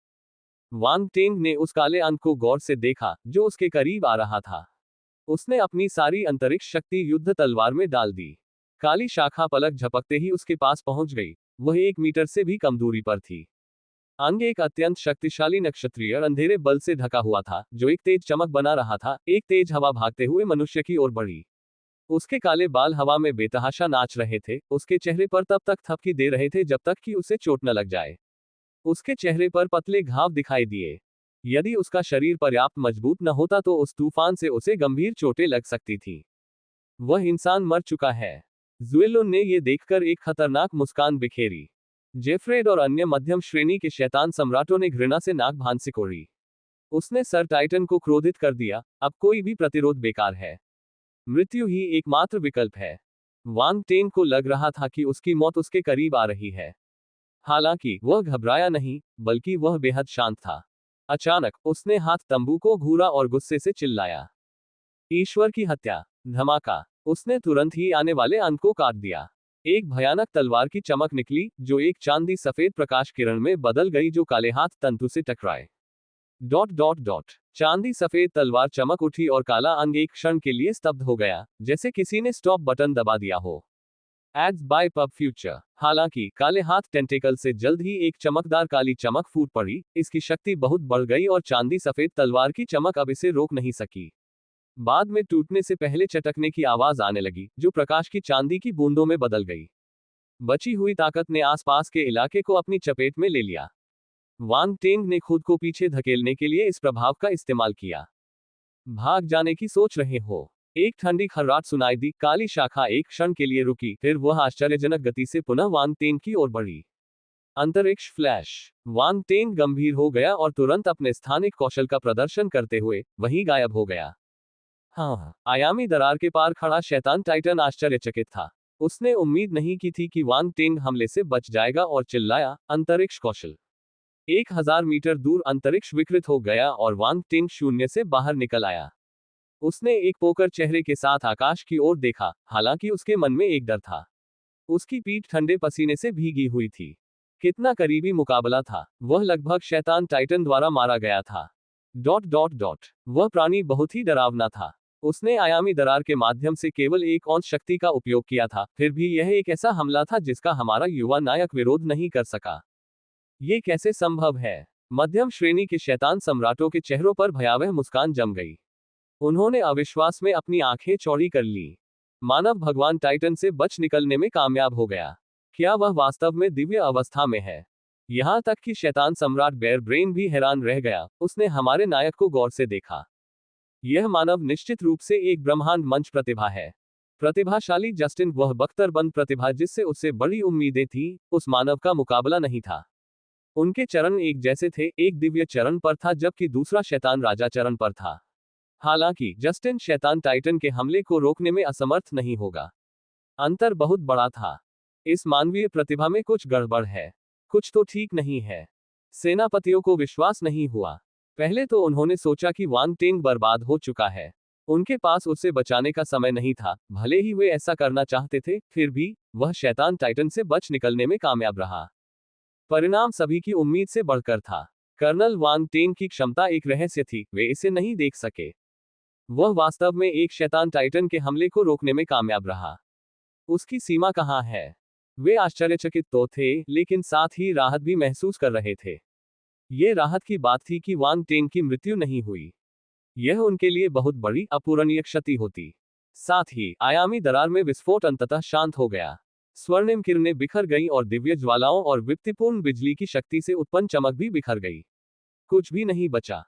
S1: वांग टेंग ने उस काले अंक को गौर से देखा, जो उसके करीब आ रहा था। उसने अपनी सारी अंतरिक्ष शक्ति युद्ध तलवार में डाल दी। काली शाखा पलक झपकते ही उसके पास पहुंच गई। वह 1 मीटर से भी कम दूरी पर थी। अंग एक अत्यंत शक्तिशाली नक्षत्रीय अंधेरे बल से ढका हुआ था, जो एक तेज चमक बना रहा था। एक तेज हवा भागते हुए मनुष्य की ओर बढ़ी। उसके काले बाल हवा में बेतहाशा नाच रहे थे। उसके चेहरे पर तब तक थपकी दे रहे थे जब तक कि उसे चोट न लग जाए। उसके चेहरे पर पतले घाव दिखाई दिए। यदि उसका शरीर पर्याप्त मजबूत न होता तो उस तूफान से उसे गंभीर चोटें लग सकती थी। वह इंसान मर चुका है। ज़ुएलुन ने यह देखकर एक खतरनाक मुस्कान बिखेरी। जेफ्रेड और अन्य मध्यम श्रेणी के शैतान सम्राटों ने घृणा से नाक भान सिकोड़ी। उसने सर टाइटन को क्रोधित कर दिया, अब कोई भी प्रतिरोध बेकार है। मृत्यु ही एकमात्र विकल्प है। वांग टेंग को लग रहा था कि उसकी मौत उसके करीब आ रही है। हालांकि वह घबराया नहीं, बल्कि वह बेहद शांत था। अचानक उसने हाथ तंबू को घूरा और गुस्से से चिल्लाया, ईश्वर की हत्या! धमाका! उसने तुरंत ही आने वाले अंक को काट दिया। एक भयानक तलवार की चमक निकली, जो एक चांदी सफेद प्रकाश किरण में बदल गई जो काले हाथ तंतु से टकराए। Dot dot dot. चांदी सफेद तलवार चमक उठी और काला अंग एक क्षण के लिए स्तब्ध हो गया, जैसे किसी ने स्टॉप बटन दबा दिया हो। Ads bye pub future. हालांकि काले हाथ टेंटेकल से जल्द ही एक चमकदार काली चमक फूट पड़ी। इसकी शक्ति बहुत बढ़ गई और चांदी सफेद तलवार की चमक अब इसे रोक नहीं सकी। बाद में टूटने से पहले चटकने की आवाज आने लगी, जो प्रकाश की चांदी की बूंदों में बदल गई। बची हुई ताकत ने आसपास के इलाके को अपनी चपेट में ले लिया। वांग टेंग ने खुद को पीछे धकेलने के लिए इस प्रभाव का इस्तेमाल किया। भाग जाने की सोच रहे हो? एक ठंडी खर्राट सुनाई दी। काली शाखा एक क्षण के लिए रुकी, फिर वह आश्चर्यजनक गति से पुनः वांग टेंग की ओर बढ़ी। अंतरिक्ष फ्लैश। वांग टेंग गंभीर हो गया और तुरंत अपने स्थानिक कौशल का प्रदर्शन करते हुए वहीं गायब हो गया। हाँ, आयामी दरार के पार खड़ा शैतान टाइटन आश्चर्यचकित था। उसने उम्मीद नहीं की थी कि वांग टेंग हमले से बच जाएगा और चिल्लाया, अंतरिक्ष कौशल। 1000 मीटर दूर अंतरिक्ष विकृत हो गया और वांग टेंग शून्य से बाहर निकल आया। उसने एक पोकर चेहरे के साथ आकाश की ओर देखा, हालांकि उसके मन में एक डर था। उसकी पीठ ठंडे पसीने से भीगी हुई थी। कितना करीबी मुकाबला था। वह लगभग शैतान टाइटन द्वारा मारा गया था। ... वह प्राणी बहुत ही डरावना था। उसने आयामी दरार के माध्यम से केवल 1 औंस शक्ति का उपयोग किया था, फिर भी यह एक ऐसा हमला था जिसका हमारा युवा नायक विरोध नहीं कर सका। ये कैसे संभव है? मध्यम श्रेणी के शैतान सम्राटों के चेहरों पर भयावह मुस्कान जम गई। उन्होंने अविश्वास में अपनी आंखें चौड़ी कर ली। मानव भगवान टाइटन से बच निकलने में कामयाब हो गया। क्या वह वास्तव में दिव्य अवस्था में है? यहां तक कि शैतान सम्राट बेयर ब्रेन भी हैरान रह गया। उसने हमारे नायक को गौर से देखा। यह मानव निश्चित रूप से एक ब्रह्मांड मंच प्रतिभा है। प्रतिभाशाली जस्टिन, वह बख्तरबंद प्रतिभा जिससे उससे बड़ी उम्मीदें थी, उस मानव का मुकाबला नहीं था। उनके चरण एक जैसे थे, एक दिव्य चरण पर था जबकि दूसरा शैतान राजा चरण पर था। हालांकि जस्टिन शैतान टाइटन के हमले को रोकने में असमर्थ नहीं होगा। अंतर बहुत बड़ा था। इस मानवीय प्रतिभा में कुछ गड़बड़ है। कुछ तो ठीक नहीं है। सेनापतियों को विश्वास नहीं हुआ। पहले तो उन्होंने सोचा कि वांग टेंग बर्बाद हो चुका है। उनके पास उसे बचाने का समय नहीं था, भले ही वे ऐसा करना चाहते थे, फिर भी वह शैतान टाइटन से बच निकलने में कामयाब रहा। परिणाम सभी की उम्मीद से बढ़कर था। कर्नल वांग टेंग की क्षमता एक रहस्य थी, वे इसे नहीं देख सके। वह वास्तव में एक शैतान टाइटन के हमले को रोकने में कामयाब रहा। उसकी सीमा कहां है? वे आश्चर्यचकित तो थे, लेकिन साथ ही राहत भी महसूस कर रहे थे। ये राहत की बात थी कि वांग टेंग की मृत्यु नहीं हुई। यह उनके लिए बहुत बड़ी अपूरणीय क्षति होती। साथ ही आयामी दरार में विस्फोट अंततः शांत हो गया। स्वर्णिम किरणें बिखर गईं और दिव्य ज्वालाओं और विप्तिपूर्ण बिजली की शक्ति से उत्पन्न चमक भी बिखर गई। कुछ भी नहीं बचा।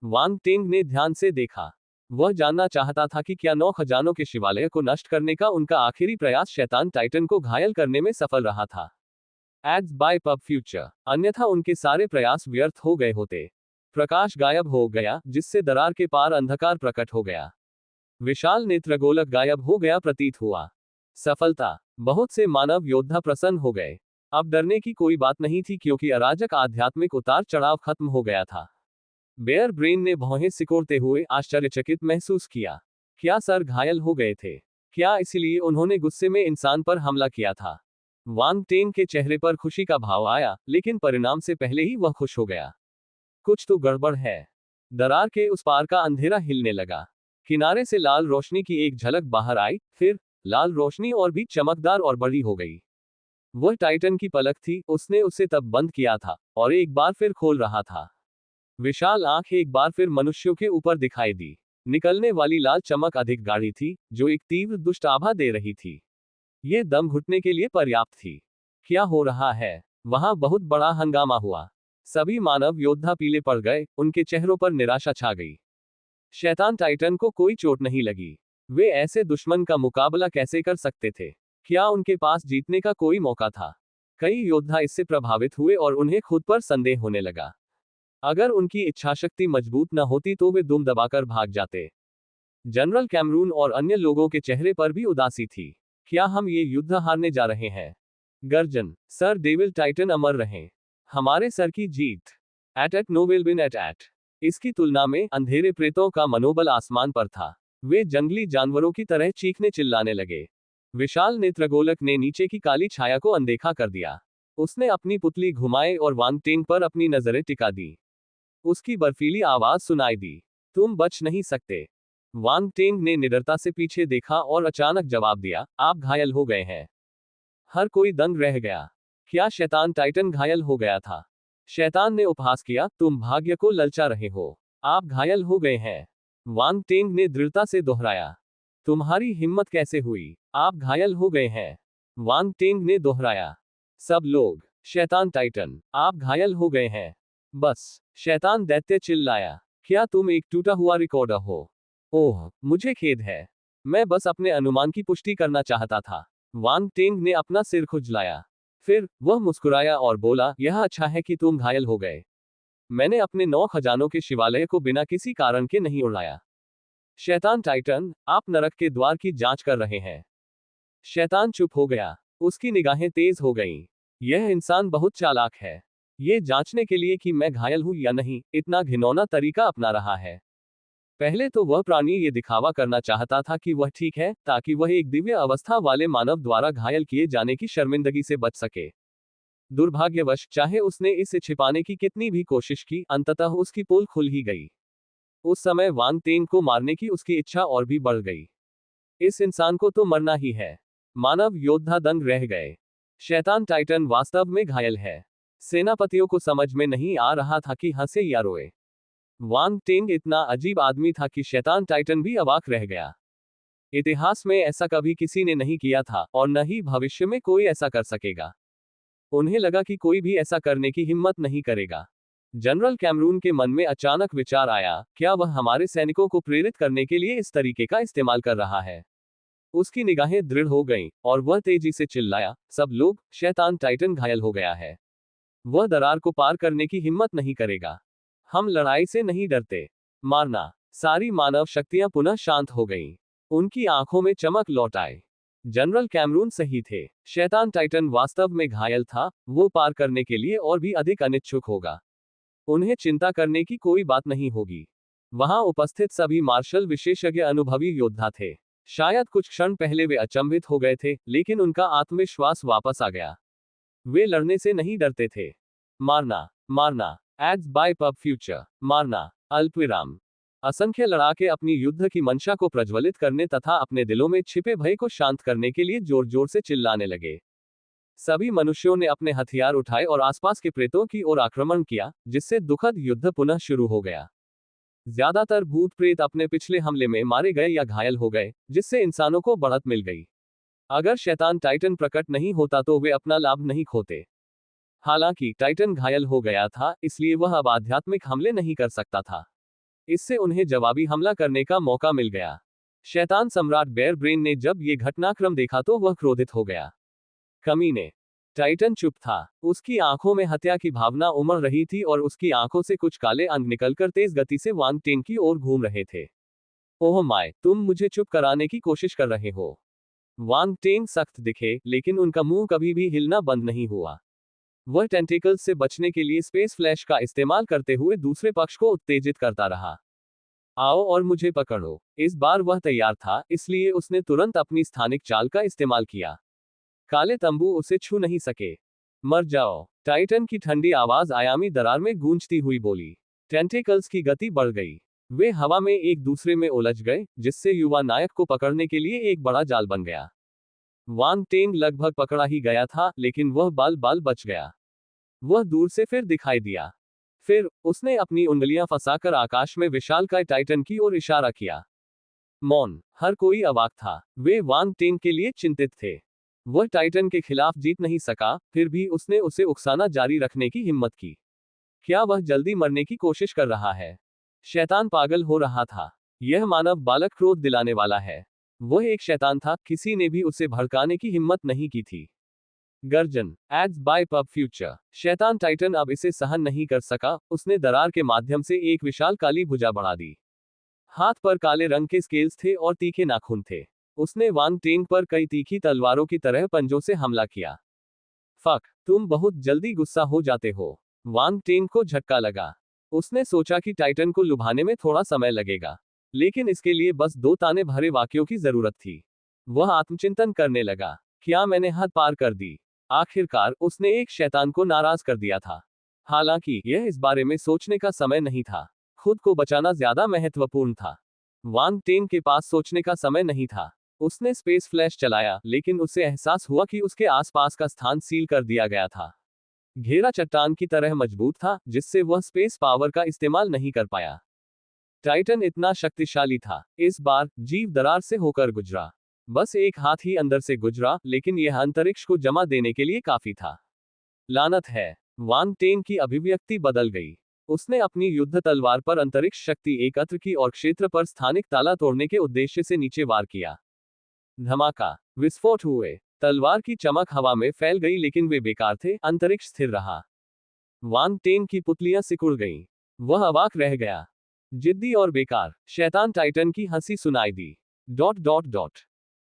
S1: वांग टेंग ने ध्यान से देखा। वह जानना चाहता था कि क्या 9 खजानों के शिवालय को नष्ट करने का उनका आखिरी प्रयास शैतान टाइटन को घायल करने में सफल रहा था। Ads bye pub future. अन्यथा उनके सारे प्रयास व्यर्थ हो गए होते। प्रकाश गायब हो गया, जिससे दरार के पार अंधकार प्रकट हो गया। विशाल नेत्रगोलक गायब हो गया प्रतीत हुआ। सफलता। बहुत से मानव योद्धा प्रसन्न हो गए। अब डरने की कोई बात नहीं थी क्योंकि अराजक आध्यात्मिक उतार चढ़ाव खत्म हो गया था। बेयर ब्रेन ने भौहें सिकोड़ते हुए आश्चर्यचकित महसूस किया। क्या सर घायल हो गए थे? क्या इसलिए उन्होंने गुस्से में इंसान पर हमला किया था? वांग टेंग के चेहरे पर खुशी का भाव आया, लेकिन परिणाम से पहले ही वह खुश हो गया। कुछ तो गड़बड़ है। दरार के उस पार का अंधेरा हिलने लगा। किनारे से लाल रोशनी की एक झलक बाहर आई, फिर लाल रोशनी और भी चमकदार और बड़ी हो गई। वह टाइटन की पलक थी। उसने उसे तब बंद किया था और एक बार फिर खोल रहा था। विशाल आंख एक बार फिर मनुष्यों के ऊपर दिखाई दी। निकलने वाली लाल चमक अधिक गाढ़ी थी, जो एक तीव्र दुष्ट आभा दे रही थी। यह दम घुटने के लिए पर्याप्त थी। क्या हो रहा है? वहां बहुत बड़ा हंगामा हुआ। सभी मानव योद्धा पीले पड़ गए, उनके चेहरों पर निराशा छा गई। शैतान टाइटन को कोई चोट नहीं लगी। वे ऐसे दुश्मन का मुकाबला कैसे कर सकते थे? क्या उनके पास जीतने का कोई मौका था? कई योद्धा इससे प्रभावित हुए और उन्हें खुद पर संदेह होने लगा। अगर उनकी इच्छाशक्ति मजबूत न होती तो वे दुम दबाकर भाग जाते। जनरल कैमरून और अन्य लोगों के चेहरे पर भी उदासी थी। क्या हम ये युद्ध हारने जा रहे हैं? गर्जन। सर डेविल टाइटन अमर रहें। हमारे सर की जीत। एट नो विल विन एट। इसकी तुलना में अंधेरे प्रेतों का मनोबल आसमान पर था। वे जंगली जानवरों की तरह चीखने चिल्लाने लगे। विशाल नेत्रगोलक ने नीचे की काली छाया को अनदेखा कर दिया। उसने अपनी पुतली घुमाई और वांग टेंग पर अपनी नजरें टिका दी। उसकी बर्फीली आवाज सुनाई दी। तुम बच नहीं सकते। वांग टेंग ने निडरता से पीछे देखा और अचानक जवाब दिया, आप घायल हो गए हैं। हर कोई दंग रह गया। क्या शैतान टाइटन घायल हो गया था? शैतान ने उपहास किया, तुम भाग्य को ललचा रहे हो। आप घायल हो गए हैं। वांग टेंग ने दृढ़ता से दोहराया। तुम्हारी हिम्मत कैसे हुई? आप घायल हो गए हैं। वांग टेंग ने दोहराया। सब लोग। शैतान टाइटन, आप घायल हो गए हैं। बस। शैतान दैत्य चिल्लाया। क्या तुम एक टूटा हुआ रिकॉर्डर हो? ओह, मुझे खेद है। मैं बस अपने अनुमान की पुष्टि करना चाहता था। वांग टेंग ने अपना सिर खुजलाया। फिर वह मुस्कुराया और बोला, यह अच्छा है कि तुम घायल हो गए। मैंने अपने 9 खजानों के शिवालय को बिना किसी कारण के नहीं उड़ाया। शैतान टाइटन, आप नरक के द्वार की जांच कर रहे हैं। शैतान चुप हो गया। उसकी निगाहें तेज हो गईं। यह इंसान बहुत चालाक है। ये जांचने के लिए कि मैं घायल हूं या नहीं, इतना घिनौना तरीका अपना रहा है। पहले तो वह प्राणी ये दिखावा करना चाहता था कि वह ठीक है, ताकि वह एक दिव्य अवस्था वाले मानव द्वारा घायल किए जाने की शर्मिंदगी से बच सके। दुर्भाग्यवश, चाहे उसने इसे छिपाने की कितनी भी कोशिश की, अंततः उसकी पोल खुल ही गई। उस समय वांग तेंग को मारने की उसकी इच्छा और भी बढ़ गई। इस इंसान को तो मरना ही है। मानव योद्धा दंग रह गए। शैतान टाइटन वास्तव में घायल है। सेनापतियों को समझ में नहीं आ रहा था कि हंसे या रोए। वांग टेंग इतना अजीब आदमी था कि शैतान टाइटन भी अवाक रह गया। इतिहास में ऐसा कभी किसी ने नहीं किया था और न ही भविष्य में कोई ऐसा कर सकेगा। उन्हें लगा कि कोई भी ऐसा करने की हिम्मत नहीं करेगा। जनरल कैमरून के मन में अचानक विचार आया, क्या वह हमारे सैनिकों को प्रेरित करने के लिए इस तरीके का इस्तेमाल कर रहा है? उसकी निगाहें दृढ़ हो गईं और वह तेजी से चिल्लाया, सब लोग, शैतान टाइटन घायल हो गया है। वह दरार को पार करने की हिम्मत नहीं करेगा। हम लड़ाई से नहीं डरते। मारना। सारी मानव शक्तियां पुनः शांत हो गईं। उनकी आंखों में चमक लौट आई। जनरल कैमरून सही थे। शैतान टाइटन वास्तव में घायल था, वो पार करने के लिए और भी अधिक अनिच्छुक होगा। उन्हें चिंता करने की कोई बात नहीं होगी। वहां उपस्थित सभी मार्शल विशेषज्ञ अनुभवी योद्धा थे। शायद कुछ क्षण पहले वे अचंभित हो गए थे, लेकिन उनका आत्मविश्वास वापस आ गया। वे लड़ने से नहीं डरते थे। मारना, मारना, एड्स बाय पब फ्यूचर, मारना, अल्पविराम। असंख्य लड़ाके अपनी युद्ध की मंशा को प्रज्वलित करने तथा अपने दिलों में छिपे भय को शांत करने के लिए जोर जोर से चिल्लाने लगे। सभी मनुष्यों ने अपने हथियार उठाए और आसपास के प्रेतों की ओर आक्रमण किया, जिससे दुखद युद्ध पुनः शुरू हो गया। ज्यादातर भूत प्रेत अपने पिछले हमले में मारे गए या घायल हो गए, जिससे इंसानों को बढ़त मिल गई। अगर शैतान टाइटन प्रकट नहीं होता तो वे अपना लाभ नहीं खोते। हालांकि टाइटन घायल हो गया था, इसलिए वह अब आध्यात्मिक हमले नहीं कर सकता था। इससे उन्हें जवाबी हमला करने का मौका मिल गया। शैतान सम्राट बेयर ब्रेन ने जब ये घटनाक्रम देखा तो वह क्रोधित हो गया। कमीने। टाइटन चुप था। उसकी आंखों में हत्या की भावना उमड़ रही थी और उसकी आंखों से कुछ काले अंग निकलकर तेज गति से वांग टेंग की ओर घूम रहे थे। ओह माय, तुम मुझे चुप कराने की कोशिश कर रहे हो। वांग टेंग सख्त दिखे, लेकिन उनका मुंह कभी भी हिलना बंद नहीं हुआ। वह टेंटिकल्स से बचने के लिए स्पेस फ्लैश का इस्तेमाल करते हुए दूसरे पक्ष को उत्तेजित करता रहा। आओ और मुझे पकड़ो। इस बार वह तैयार था, इसलिए उसने तुरंत अपनी स्थानिक चाल का इस्तेमाल किया। काले तंबू उसे छू नहीं सके। मर जाओ। टाइटन की ठंडी आवाज आयामी दरार में गूंजती हुई बोली। टेंटिकल्स की गति बढ़ गई। वे हवा में एक दूसरे में उलझ गए, जिससे युवा नायक को पकड़ने के लिए एक बड़ा जाल बन गया। वांग टेंग लगभग पकड़ा ही गया था, लेकिन वह बाल बाल बच गया। वह दूर से फिर दिखाई दिया। फिर उसने अपनी उंगलियां फंसाकर आकाश में विशालकाय टाइटन की ओर इशारा किया। मौन। हर कोई अवाक था। वे वांग टेंग के लिए चिंतित थे। वह टाइटन के खिलाफ जीत नहीं सका, फिर भी उसने उसे उकसाना जारी रखने की हिम्मत की। क्या वह जल्दी मरने की कोशिश कर रहा है? शैतान पागल हो रहा था। यह मानव बालक क्रोध दिलाने वाला है। वह एक शैतान था, किसी ने भी उसे भड़काने की हिम्मत नहीं की थी। गर्जन। Ads bye pub future. शैतान टाइटन अब इसे सहन नहीं कर सका, उसने दरार के माध्यम से एक विशाल काली भुजा बढ़ा दी। हाथ पर काले रंग के स्केल्स थे और तीखे नाखून थे। उसने वांग टेंग पर कई तीखी तलवारों की तरह पंजों से हमला किया। फक, तुम बहुत जल्दी गुस्सा हो जाते हो। वांग टेंग को झटका लगा। उसने सोचा कि टाइटन को लुभाने में थोड़ा समय लगेगा, लेकिन इसके लिए बस 2 ताने भरे वाक्यों की जरूरत थी। वह आत्मचिंतन करने लगा। क्या मैंने हद पार कर दी? आखिरकार उसने एक शैतान को नाराज कर दिया था। हालांकि यह इस बारे में सोचने का समय नहीं था। खुद को बचाना ज्यादा महत्वपूर्ण था। वांग टेंग के पास सोचने का समय नहीं था। उसने स्पेस फ्लैश चलाया, लेकिन उसे एहसास हुआ कि उसके आसपास का स्थान सील कर दिया गया था। घेरा चट्टान की तरह मजबूत था, जिससे वह स्पेस पावर का इस्तेमाल नहीं कर पाया। टाइटन इतना शक्तिशाली था। इस बार जीव दरार से होकर गुजरा। बस एक हाथ ही अंदर से गुजरा, लेकिन यह अंतरिक्ष को जमा देने के लिए काफी था। लानत है। वांग टेंग की अभिव्यक्ति बदल गई। उसने अपनी युद्ध तलवार पर अंतरिक्ष शक्ति एकत्र की और क्षेत्र पर स्थानिक ताला तोड़ने के उद्देश्य से नीचे वार किया। धमाका। विस्फोट हुए। तलवार की चमक हवा में फैल गई, लेकिन वे बेकार थे, अंतरिक्ष स्थिर रहा। वांग टेन की पुतलियां सिकुड़ गईं। वह अवाक रह गया। जिद्दी और बेकार, शैतान टाइटन की हंसी सुनाई दी। Dot dot dot.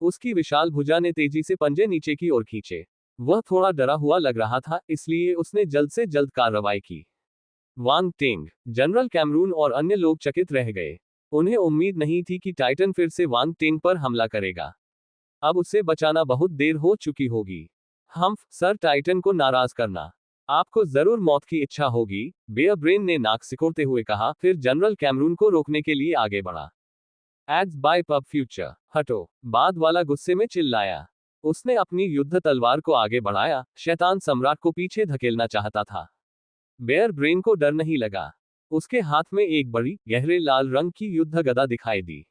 S1: उसकी विशाल भुजा ने तेजी से पंजे नीचे की ओर खींचे। वह थोड़ा डरा हुआ लग रहा था, इसलिए उसने जल्द से जल्द कार्रवाई की। वांग टेंग, जनरल कैमरून और अन्य लोग चकित रह गए। उन्हें उम्मीद नहीं थी कि टाइटन फिर से वांग टेंग पर हमला करेगा। अब उसे बचाना बहुत देर हो चुकी होगी। सर टाइटन को नाराज करना। आपको जरूर मौत की इच्छा होगी, बेयर ब्रेन ने नाक सिकोड़ते हुए कहा, फिर जनरल कैमरून को रोकने के लिए आगे बढ़ा। एड्स बाय पब फ्यूचर, हटो, बाद वाला गुस्से में चिल्लाया। उसने अपनी युद्ध तलवार को आगे बढ़ाया, शैतान सम्राट को पीछे धकेलना चाहता था। बेयर ब्रेन को डर नहीं लगा। उसके हाथ में एक बड़ी, गहरे लाल रंग की युद्ध गदा दिखाई दी।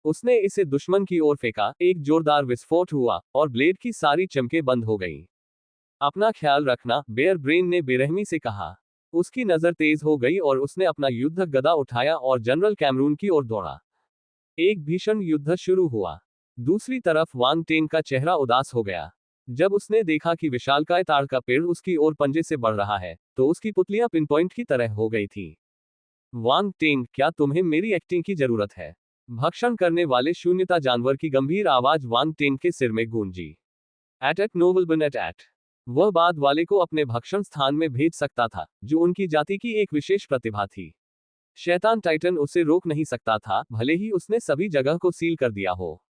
S1: उसने इसे दुश्मन की ओर फेंका, एक जोरदार विस्फोट हुआ, और ब्लेड की सारी चमकें बंद हो गईं। अपना ख्याल रखना, बेयर ब्रेन ने बेरहमी से कहा। उसकी नजर तेज हो गई और उसने अपना युद्ध गदा उठाया और जनरल कैमरून की ओर दौड़ा। एक भीषण युद्ध शुरू हुआ। दूसरी तरफ वांग टेन का चेहरा उदास हो गया। जब उसने देखा कि विशालकाय ताड़ का पेड़ उसकी ओर पंजे से बढ़ रहा है, तो उसकी पुतलियां पिनपॉइंट की तरह हो गई थीं। वांग टेंग, क्या तुम्हें मेरी एक्टिंग की जरूरत है? भक्षण करने वाले शून्यता जानवर की गंभीर आवाज वांग टेंग के सिर में गूंजी। एट नोबलबन एट। वह बाद वाले को अपने भक्षण स्थान में भेज सकता था, जो उनकी जाति की एक विशेष प्रतिभा थी। शैतान टाइटन उसे रोक नहीं सकता था, भले ही उसने सभी जगह को सील कर दिया हो।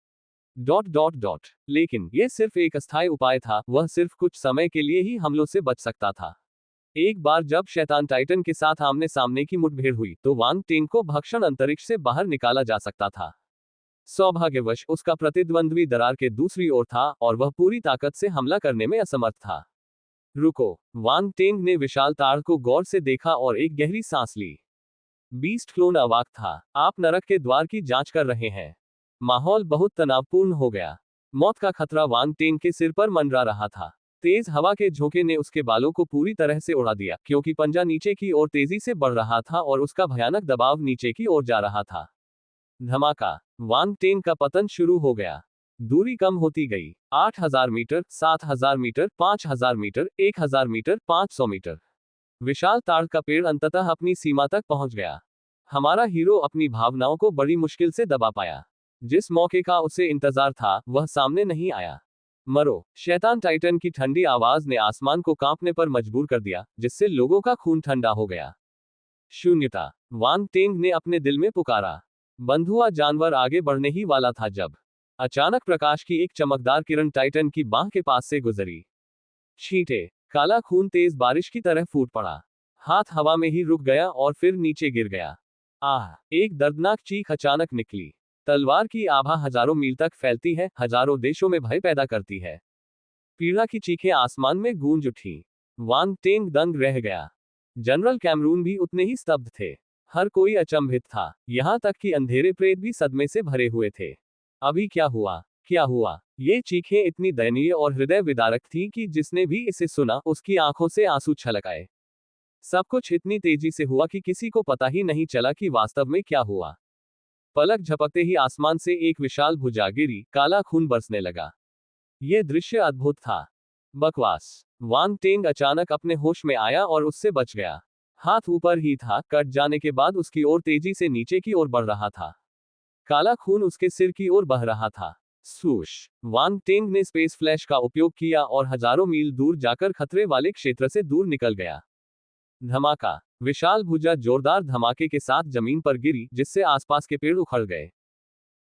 S1: Dot dot dot. लेकिन यह सिर्फ एक अस्थायी उपाय था, वह सिर्फ कुछ समय के लिए ही हमलों से बच सकता था। एक बार जब शैतान टाइटन के साथ आमने सामने की मुठभेड़ हुई, तो वांग टेंग को भक्षण अंतरिक्ष से बाहर निकाला जा सकता था। सौभाग्यवश उसका प्रतिद्वंद्वी दरार के दूसरी ओर था, और वह पूरी ताकत से हमला करने में असमर्थ था। रुको, वांग टेंग ने विशाल ताड़ को गौर से देखा और एक गहरी सांस ली। बीस्ट क्लोन अवाक था। आप नरक के द्वार की जांच कर रहे हैं। माहौल बहुत तनावपूर्ण हो गया। मौत का खतरा वांग टेंग के सिर पर मंडरा रहा था। तेज हवा के झोंके ने उसके बालों को पूरी तरह से उड़ा दिया, क्योंकि पंजा नीचे की ओर तेजी से बढ़ रहा था और उसका भयानक दबाव नीचे की ओर जा रहा था। धमाका। वांग टेंग का पतन शुरू हो गया। दूरी कम होती गई। 8000 metre, 7000 metre, 5000 metre, 1000 metre, 500 metre. विशाल ताड़ का पेड़ अंततः अपनी सीमा तक पहुंच गया। हमारा हीरो अपनी भावनाओं को बड़ी मुश्किल से दबा पाया। जिस मौके का उसे इंतजार था, वह सामने नहीं आया। मरो, शैतान टाइटन की ठंडी आवाज ने आसमान को कांपने पर मजबूर कर दिया, जिससे लोगों का खून ठंडा हो गया। शून्यता। वांग टेंग ने अपने दिल में पुकारा। बंद हुआ जानवर आगे बढ़ने ही वाला था जब अचानक प्रकाश की एक चमकदार किरण टाइटन की बाह के पास से गुजरी। छींटे, काला खून तेज बारिश की तरह फूट पड़ा। हाथ हवा में ही रुक गया और फिर नीचे गिर गया। आह, एक दर्दनाक चीख अचानक निकली। तलवार की आभा हजारों मील तक फैलती है, हजारों देशों में भय पैदा करती है। पीड़ा की चीखें आसमान में गूंज उठी। वांग टेंग दंग रह गया। जनरल कैमरून भी उतने ही स्तब्ध थे। हर कोई अचंभित था, यहां तक कि अंधेरे प्रेत भी सदमे से भरे हुए थे। अभी क्या हुआ? क्या हुआ? ये चीखें इतनी दयनीय और हृदय विदारक थीं कि जिसने भी इसे सुना, उसकी आंखों से आंसू छलक आए। सब कुछ इतनी तेजी से हुआ कि किसी को पता ही नहीं चला कि वास्तव में क्या हुआ। पलक झपकते ही आसमान से एक विशाल भुजा गिरी, काला खून बरसने लगा। यह दृश्य अद्भुत था। बकवास। वांग टेंग अचानक अपने होश में आया और उससे बच गया। हाथ ऊपर ही था, कट जाने के बाद उसकी ओर तेजी से नीचे की ओर बढ़ रहा था। काला खून उसके सिर की ओर बह रहा था। सूश। वांग टेंग ने स्पेस फ्लैश का उपयोग किया और हजारों मील दूर जाकर खतरे वाले क्षेत्र से दूर निकल गया। धमाका। विशाल भुजा जोरदार धमाके के साथ जमीन पर गिरी, जिससे आसपास के पेड़ उखड़ गए।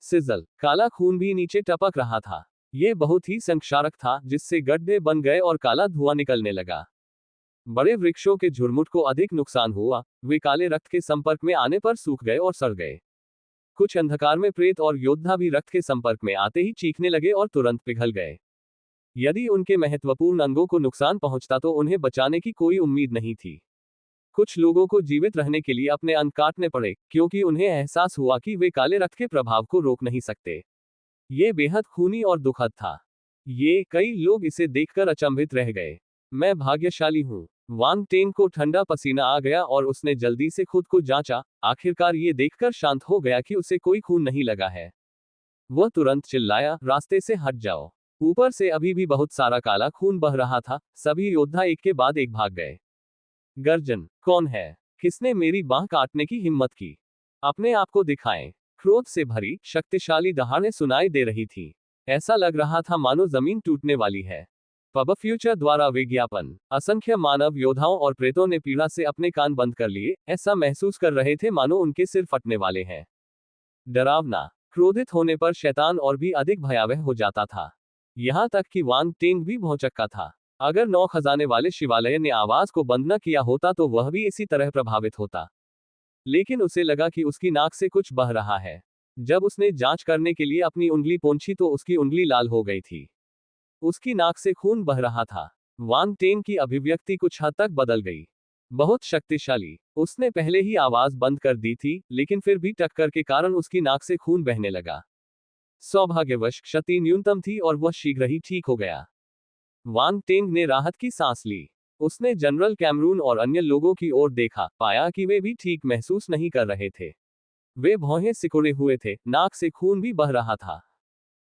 S1: सिजल। काला खून भी नीचे टपक रहा था। यह बहुत ही संक्षारक था, जिससे गड्ढे बन गए और काला धुआं निकलने लगा। बड़े वृक्षों के झुरमुट को अधिक नुकसान हुआ, वे काले रक्त के संपर्क में आने पर सूख गए और सड़ गए। कुछ अंधकार में प्रेत और योद्धा भी रक्त के संपर्क में आते ही चीखने लगे और तुरंत पिघल गए। यदि उनके महत्वपूर्ण अंगों को नुकसान पहुंचता तो उन्हें बचाने की कोई उम्मीद नहीं थी। कुछ लोगों को जीवित रहने के लिए अपने अंग काटने पड़े, क्योंकि उन्हें एहसास हुआ कि वे काले रक्त के प्रभाव को रोक नहीं सकते। ये बेहद खूनी और दुखद था। कई लोग इसे देखकर अचंभित रह गए। मैं भाग्यशाली हूं। वांग टेंग को ठंडा पसीना आ गया और उसने जल्दी से खुद को जांचा। आखिरकार ये देखकर शांत हो गया कि उसे कोई खून नहीं लगा है। वह तुरंत चिल्लाया, रास्ते से हट जाओ। ऊपर से अभी भी बहुत सारा काला खून बह रहा था। सभी योद्धा एक के बाद एक भाग गए। गर्जन, कौन है? किसने मेरी बांह काटने की हिम्मत की? अपने आप को दिखाएं। क्रोध से भरी शक्तिशाली दहाड़ें सुनाई दे रही थी। ऐसा लग रहा था मानो जमीन टूटने वाली है। पब फ्यूचर द्वारा विज्ञापन। असंख्य मानव योद्धाओं और प्रेतों ने पीड़ा से अपने कान बंद कर लिए, ऐसा महसूस कर रहे थे मानो उनके सिर फटने वाले हैं। डरावना। क्रोधित होने पर शैतान और भी अधिक भयावह हो जाता था। यहां तक कि वांग टेंग भी भौचक्का था। अगर 9 खजाने वाले शिवालय ने आवाज को बंद न किया होता तो वह भी इसी तरह प्रभावित होता। लेकिन उसे लगा कि उसकी नाक से कुछ बह रहा है। जब उसने जांच करने के लिए अपनी उंगली पोंछी तो उसकी उंगली लाल हो गई थी। उसकी नाक से खून बह रहा था। वांग टेन की अभिव्यक्ति कुछ हद तक बदल गई। बहुत शक्तिशाली। उसने पहले ही आवाज बंद कर दी थी, लेकिन फिर भी टक्कर के कारण उसकी नाक से खून बहने लगा। सौभाग्यवश क्षति न्यूनतम थी और वह शीघ्र ही ठीक हो गया। वांग टेंग ने राहत की सांस ली। उसने जनरल कैमरून और अन्य लोगों की ओर देखा, पाया कि वे भी ठीक महसूस नहीं कर रहे थे। वे भौहें सिकुड़े हुए थे, नाक से खून भी बह रहा था।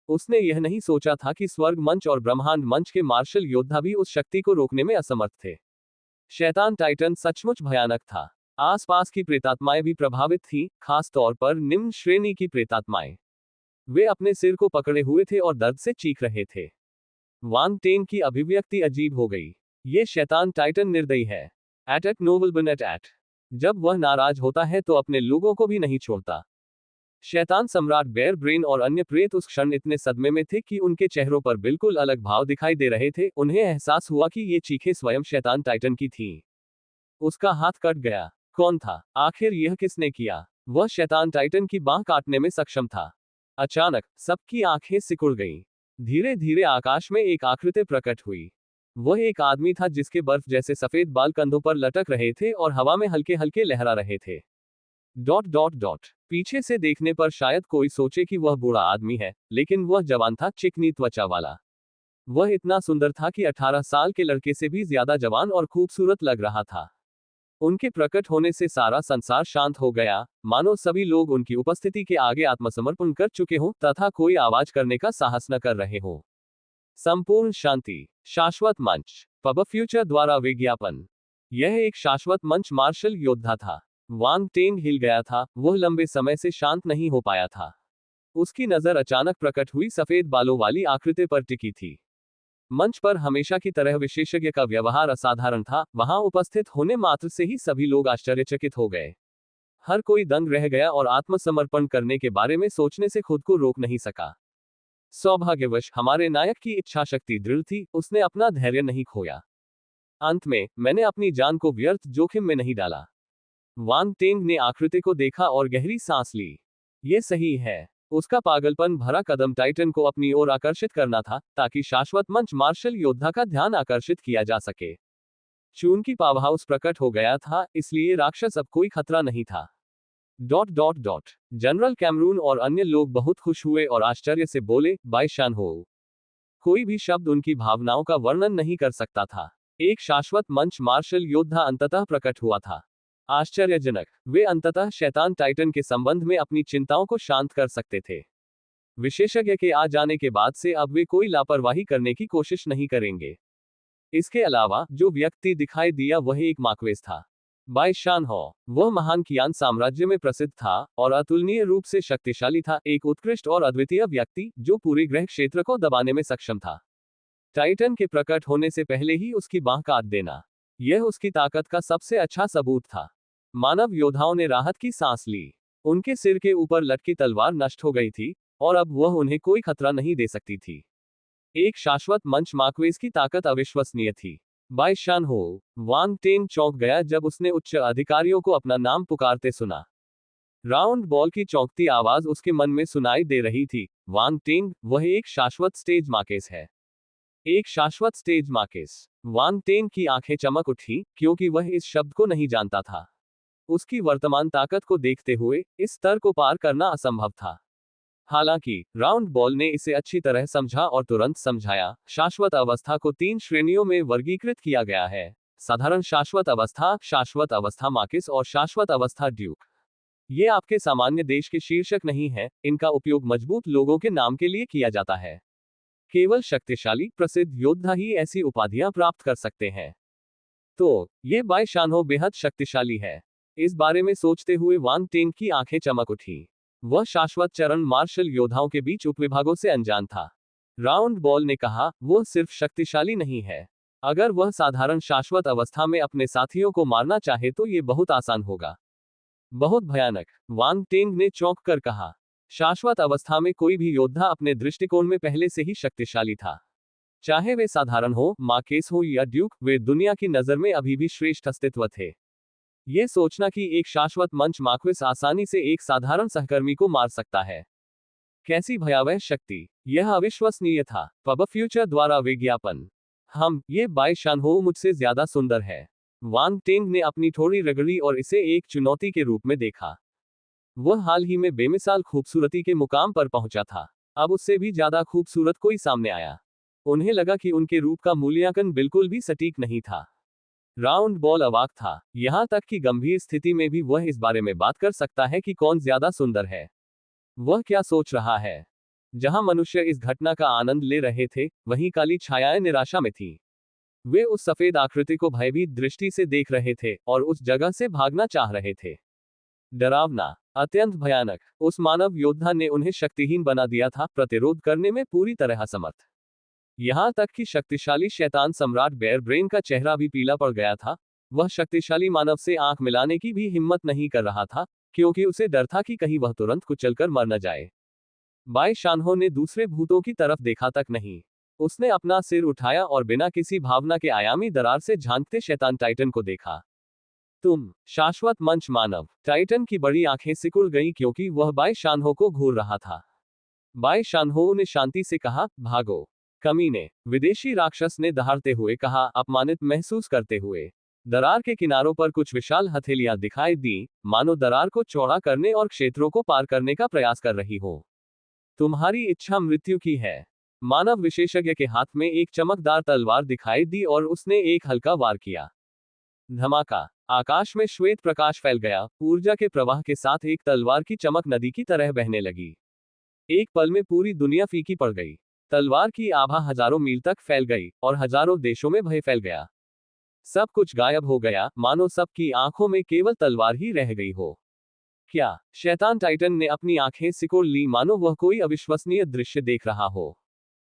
S1: उसने यह नहीं सोचा था कि स्वर्ग मंच और ब्रह्मांड मंच के मार्शल योद्धा भी उस शक्ति को रोकने में असमर्थ थे। शैतान टाइटन सचमुच भयानक था। आसपास की प्रेतात्माएं भी प्रभावित थीं, खास तौर पर निम्न श्रेणी की प्रेतात्माएं। वे अपने सिर को पकड़े हुए थे और दर्द से चीख रहे थे। वांग टेन की अभिव्यक्ति अजीब हो गई। ये शैतान टाइटन निर्दयी है। एट नोबल एट। जब वह नाराज होता है तो अपने लोगों को भी नहीं छोड़ता। शैतान सम्राट बेयर ब्रेन और अन्य प्रेत उस क्षण इतने सदमे में थे कि उनके चेहरों पर बिल्कुल अलग भाव दिखाई दे रहे थे। उन्हें एहसास हुआ कि ये चीखें स्वयं शैतान टाइटन की थीं। उसका हाथ कट गया। कौन था? आखिर यह किसने किया? वह शैतान टाइटन की बांह काटने में सक्षम था। अचानक सबकी आंखें सिकुड़ गईं। धीरे धीरे आकाश में एक आकृति प्रकट हुई। वह एक आदमी था जिसके बर्फ जैसे सफेद बाल कंधों पर लटक रहे थे और हवा में हल्के हल्के लहरा रहे थे। पीछे से देखने पर शायद कोई सोचे कि वह बूढ़ा आदमी है, लेकिन वह जवान था, चिकनी त्वचा वाला। वह इतना सुंदर था कि 18 साल के लड़के से भी ज्यादा जवान और खूबसूरत लग रहा था। उनके प्रकट होने से सारा संसार शांत हो गया, मानो सभी लोग उनकी उपस्थिति के आगे आत्मसमर्पण कर चुके हों तथा कोई आवाज करने का साहस न कर रहे हों। संपूर्ण शांति। शाश्वत मंच। पब फ्यूचर द्वारा विज्ञापन। यह एक शाश्वत मंच मार्शल योद्धा था। वांग टेंग हिल गया था, वह लंबे समय से शांत नहीं हो पाया था। उसकी नजर अचानक प्रकट हुई सफेद बालों वाली आकृति पर टिकी थी। मंच पर हमेशा की तरह विशेषज्ञ का व्यवहार असाधारण था, वहां उपस्थित होने मात्र से ही सभी लोग आश्चर्यचकित हो गए। हर कोई दंग रह गया और आत्मसमर्पण करने के बारे में सोचने से खुद को रोक नहीं सका। सौभाग्यवश हमारे नायक की इच्छा शक्ति दृढ़ थी, उसने अपना धैर्य नहीं खोया। अंत में मैंने अपनी जान को व्यर्थ जोखिम में नहीं डाला। वांग टेंग ने आकृति को देखा और गहरी सांस ली। ये सही है। उसका पागलपन भरा कदम टाइटन को अपनी ओर आकर्षित करना था, ताकि शाश्वत मंच मार्शल योद्धा का ध्यान आकर्षित किया जा सके। चून की पावर हाउस प्रकट हो गया था, इसलिए राक्षस अब कोई खतरा नहीं था। जनरल कैमरून और अन्य लोग बहुत खुश हुए और आश्चर्य से बोले, बाय शान हो। कोई भी शब्द उनकी भावनाओं का वर्णन नहीं कर सकता था। एक शाश्वत मंच मार्शल योद्धा अंततः प्रकट हुआ था। आश्चर्यजनक, वे अंततः शैतान टाइटन के संबंध में अपनी चिंताओं को शांत कर सकते थे। विशेषज्ञ के आ जाने के बाद से अब वे कोई लापरवाही करने की कोशिश नहीं करेंगे। इसके अलावा जो व्यक्ति दिखाई दिया वह एक मार्क्वेस था। बाय शान हो। वह महान कियान साम्राज्य में प्रसिद्ध था और अतुलनीय रूप से शक्तिशाली था, एक उत्कृष्ट और अद्वितीय व्यक्ति जो पूरे ग्रह क्षेत्र को दबाने में सक्षम था। टाइटन के प्रकट होने से पहले ही उसकी बांह काट देना, यह उसकी ताकत का सबसे अच्छा सबूत था। मानव योद्धाओं ने राहत की सांस ली। उनके सिर के ऊपर लटकी तलवार नष्ट हो गई थी और अब वह उन्हें कोई खतरा नहीं दे सकती थी। एक शाश्वत मंच मार्क्वेस की ताकत अविश्वसनीय थी। बाय शान हो। वांग टेंग चौंक गया जब उसने उच्च अधिकारियों को अपना नाम पुकारते सुना। राउंड बॉल की चौंकती आवाज उसके मन में सुनाई दे रही थी। वांग टेंग, वह एक शाश्वत स्टेज मार्क्वेस है। एक शाश्वत स्टेज मार्क्वेस। वांग टेंग की आंखें चमक उठी, क्योंकि वह इस शब्द को नहीं जानता था। उसकी वर्तमान ताकत को देखते हुए इस स्तर को पार करना असंभव था। हालांकि राउंड बॉल ने इसे अच्छी तरह समझा और तुरंत समझाया। शाश्वत अवस्था को 3 श्रेणियों में वर्गीकृत किया गया है: साधारण शाश्वत अवस्था मार्क्वेस और शाश्वत अवस्था ड्यूक। ये आपके सामान्य देश के शीर्षक नहीं है, इनका उपयोग मजबूत लोगों के नाम के लिए किया जाता है। केवल शक्तिशाली प्रसिद्ध योद्धा ही ऐसी उपाधियां प्राप्त कर सकते हैं। तो ये बाई शानहो बेहद शक्तिशाली है। इस बारे में सोचते हुए वांग टेंग की आंखें चमक उठी। वह शाश्वत चरण मार्शल योद्धाओं के बीच उपविभागों से अनजान था। राउंड बॉल ने कहा, वह सिर्फ शक्तिशाली नहीं है। अगर वह साधारण शाश्वत अवस्था में अपने साथियों को मारना चाहे तो ये बहुत आसान होगा। बहुत भयानक, वांग टेंग ने चौंक कर कहा। शाश्वत अवस्था में कोई भी योद्धा अपने दृष्टिकोण में पहले से ही शक्तिशाली था। चाहे वे साधारण हो, मार्केस हो या ड्यूक, वे दुनिया की नजर में अभी भी श्रेष्ठ अस्तित्व थे। यह सोचना कि एक शाश्वत मंच मार्क्वेस आसानी से एक साधारण सहकर्मी को मार सकता है, कैसी भयावह शक्ति! यह अविश्वसनीय था। पब फ्यूचर द्वारा विज्ञापन। ये बाई शानहो मुझसे ज्यादा सुंदर है। वांग टेंग ने अपनी थोड़ी रगड़ी और इसे एक चुनौती के रूप में देखा। वह हाल ही में बेमिसाल खूबसूरती के मुकाम पर पहुंचा था। अब उससे भी ज्यादा खूबसूरत कोई सामने आया। उन्हें लगा कि उनके रूप का मूल्यांकन बिल्कुल भी सटीक नहीं था। राउंड बॉल अवाक था। यहां तक कि गंभीर स्थिति में भी वह इस बारे में बात कर सकता है कि कौन ज्यादा सुंदर है। वह क्या सोच रहा है? जहां मनुष्य इस घटना का आनंद ले रहे थे, वहीं काली छायाएं निराशा में थीं। वे उस सफेद आकृति को भयभीत दृष्टि से देख रहे थे और उस जगह से भागना चाह रहे थे। डरावना, अत्यंत भयानक। उस मानव योद्धा ने उन्हें शक्तिहीन बना दिया था, प्रतिरोध करने में पूरी तरह असमर्थ। यहां तक कि शक्तिशाली शैतान सम्राट बेयर ब्रेन का चेहरा भी पीला पड़ गया था। वह शक्तिशाली मानव से आंख मिलाने की भी हिम्मत नहीं कर रहा था, क्योंकि उसे डर था कि कहीं वह तुरंत कुचलकर मर न जाए। बाई शानहो ने दूसरे भूतों की तरफ देखा तक नहीं। उसने अपना सिर उठाया और बिना किसी भावना के आयामी दरार से झांकते शैतान टाइटन को देखा। तुम, शाश्वत मंच मानव! टाइटन की बड़ी आंखें सिकुड़ गईं क्योंकि वह बाई शानहो को घूर रहा था। बाई शानहो ने शांति से कहा, भागो, कमीने! विदेशी राक्षस ने दहाड़ते हुए कहा, अपमानित महसूस करते हुए। दरार के किनारों पर कुछ विशाल हथेलियां दिखाई दी, मानो दरार को चौड़ा करने और क्षेत्रों को पार करने का प्रयास कर रही हो। तुम्हारी इच्छा मृत्यु की है। मानव विशेषज्ञ के हाथ में एक चमकदार तलवार दिखाई दी और उसने एक हल्का वार किया। धमाका! आकाश में श्वेत प्रकाश फैल गया। ऊर्जा के प्रवाह के साथ एक तलवार की चमक नदी की तरह बहने लगी। एक पल में पूरी दुनिया फीकी पड़ गई। तलवार की आभा हजारों मील तक फैल गई और हजारों देशों में भय फैल गया। सब कुछ गायब हो गया, मानो सबकी आंखों में केवल तलवार ही रह गई हो। क्या? शैतान टाइटन ने अपनी आंखें सिकोड़ ली, मानो वह कोई अविश्वसनीय दृश्य देख रहा हो।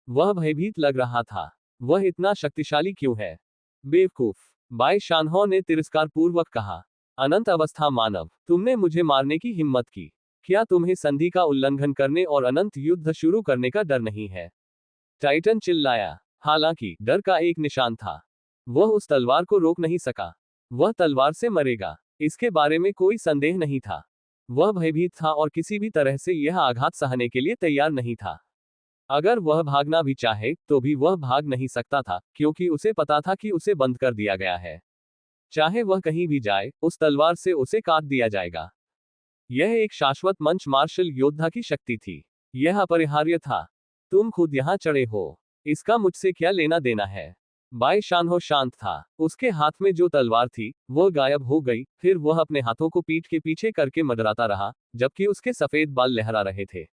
S1: वह भयभीत लग रहा था। वह इतना शक्तिशाली क्यों है? बेवकूफ! बाई शानहो ने तिरस्कारपूर्वक कहा। अनंत अवस्था मानव, तुमने मुझे मारने की हिम्मत की। क्या तुम्हें संधि का उल्लंघन करने और अनंत युद्ध शुरू करने का डर नहीं है? टाइटन चिल्लाया। हालांकि डर का एक निशान था। वह उस तलवार को रोक नहीं सका। वह तलवार से मरेगा, इसके बारे में कोई संदेह नहीं था। वह भयभीत था और किसी भी तरह से यह आघात सहने के लिए तैयार नहीं था। अगर वह भागना भी चाहे तो भी वह भाग नहीं सकता था, क्योंकि उसे पता था कि उसे बंद कर दिया गया है। चाहे वह कहीं भी जाए, उस तलवार से उसे काट दिया जाएगा। यह एक शाश्वत मंच मार्शल योद्धा की शक्ति थी। यह अपरिहार्य था। तुम खुद यहां चढ़े हो, इसका मुझसे क्या लेना देना है? बाई शानहो शांत था। उसके हाथ में जो तलवार थी, वह गायब हो गई। फिर वह अपने हाथों को पीठ के पीछे करके मंडराता रहा, जबकि उसके सफेद बाल लहरा रहे थे।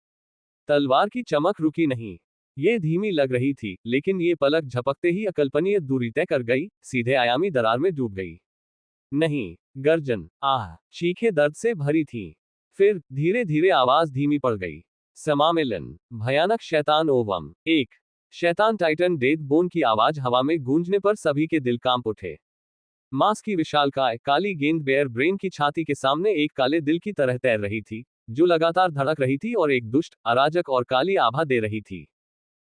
S1: तलवार की चमक रुकी नहीं। ये धीमी लग रही थी, लेकिन ये पलक झपकते ही अकल्पनीय दूरी तय कर गई, सीधे आयामी दरार में डूब गई। नहीं! गर्जन, आह, चीखें दर्द से भरी थीं। फिर धीरे धीरे आवाज धीमी पड़ गई। समामेलन, भयानक शैतान ओवम, एक। शैतान टाइटन डेथ बोन की आवाज हवा में गूंजने पर सभी के दिल कांप उठे। मांस की विशालकाय काली गेंद बेयर ब्रेन की छाती के सामने एक काले दिल की तरह तैर रही थी, जो लगातार धड़क रही थी और एक दुष्ट, अराजक और काली आभा दे रही थी।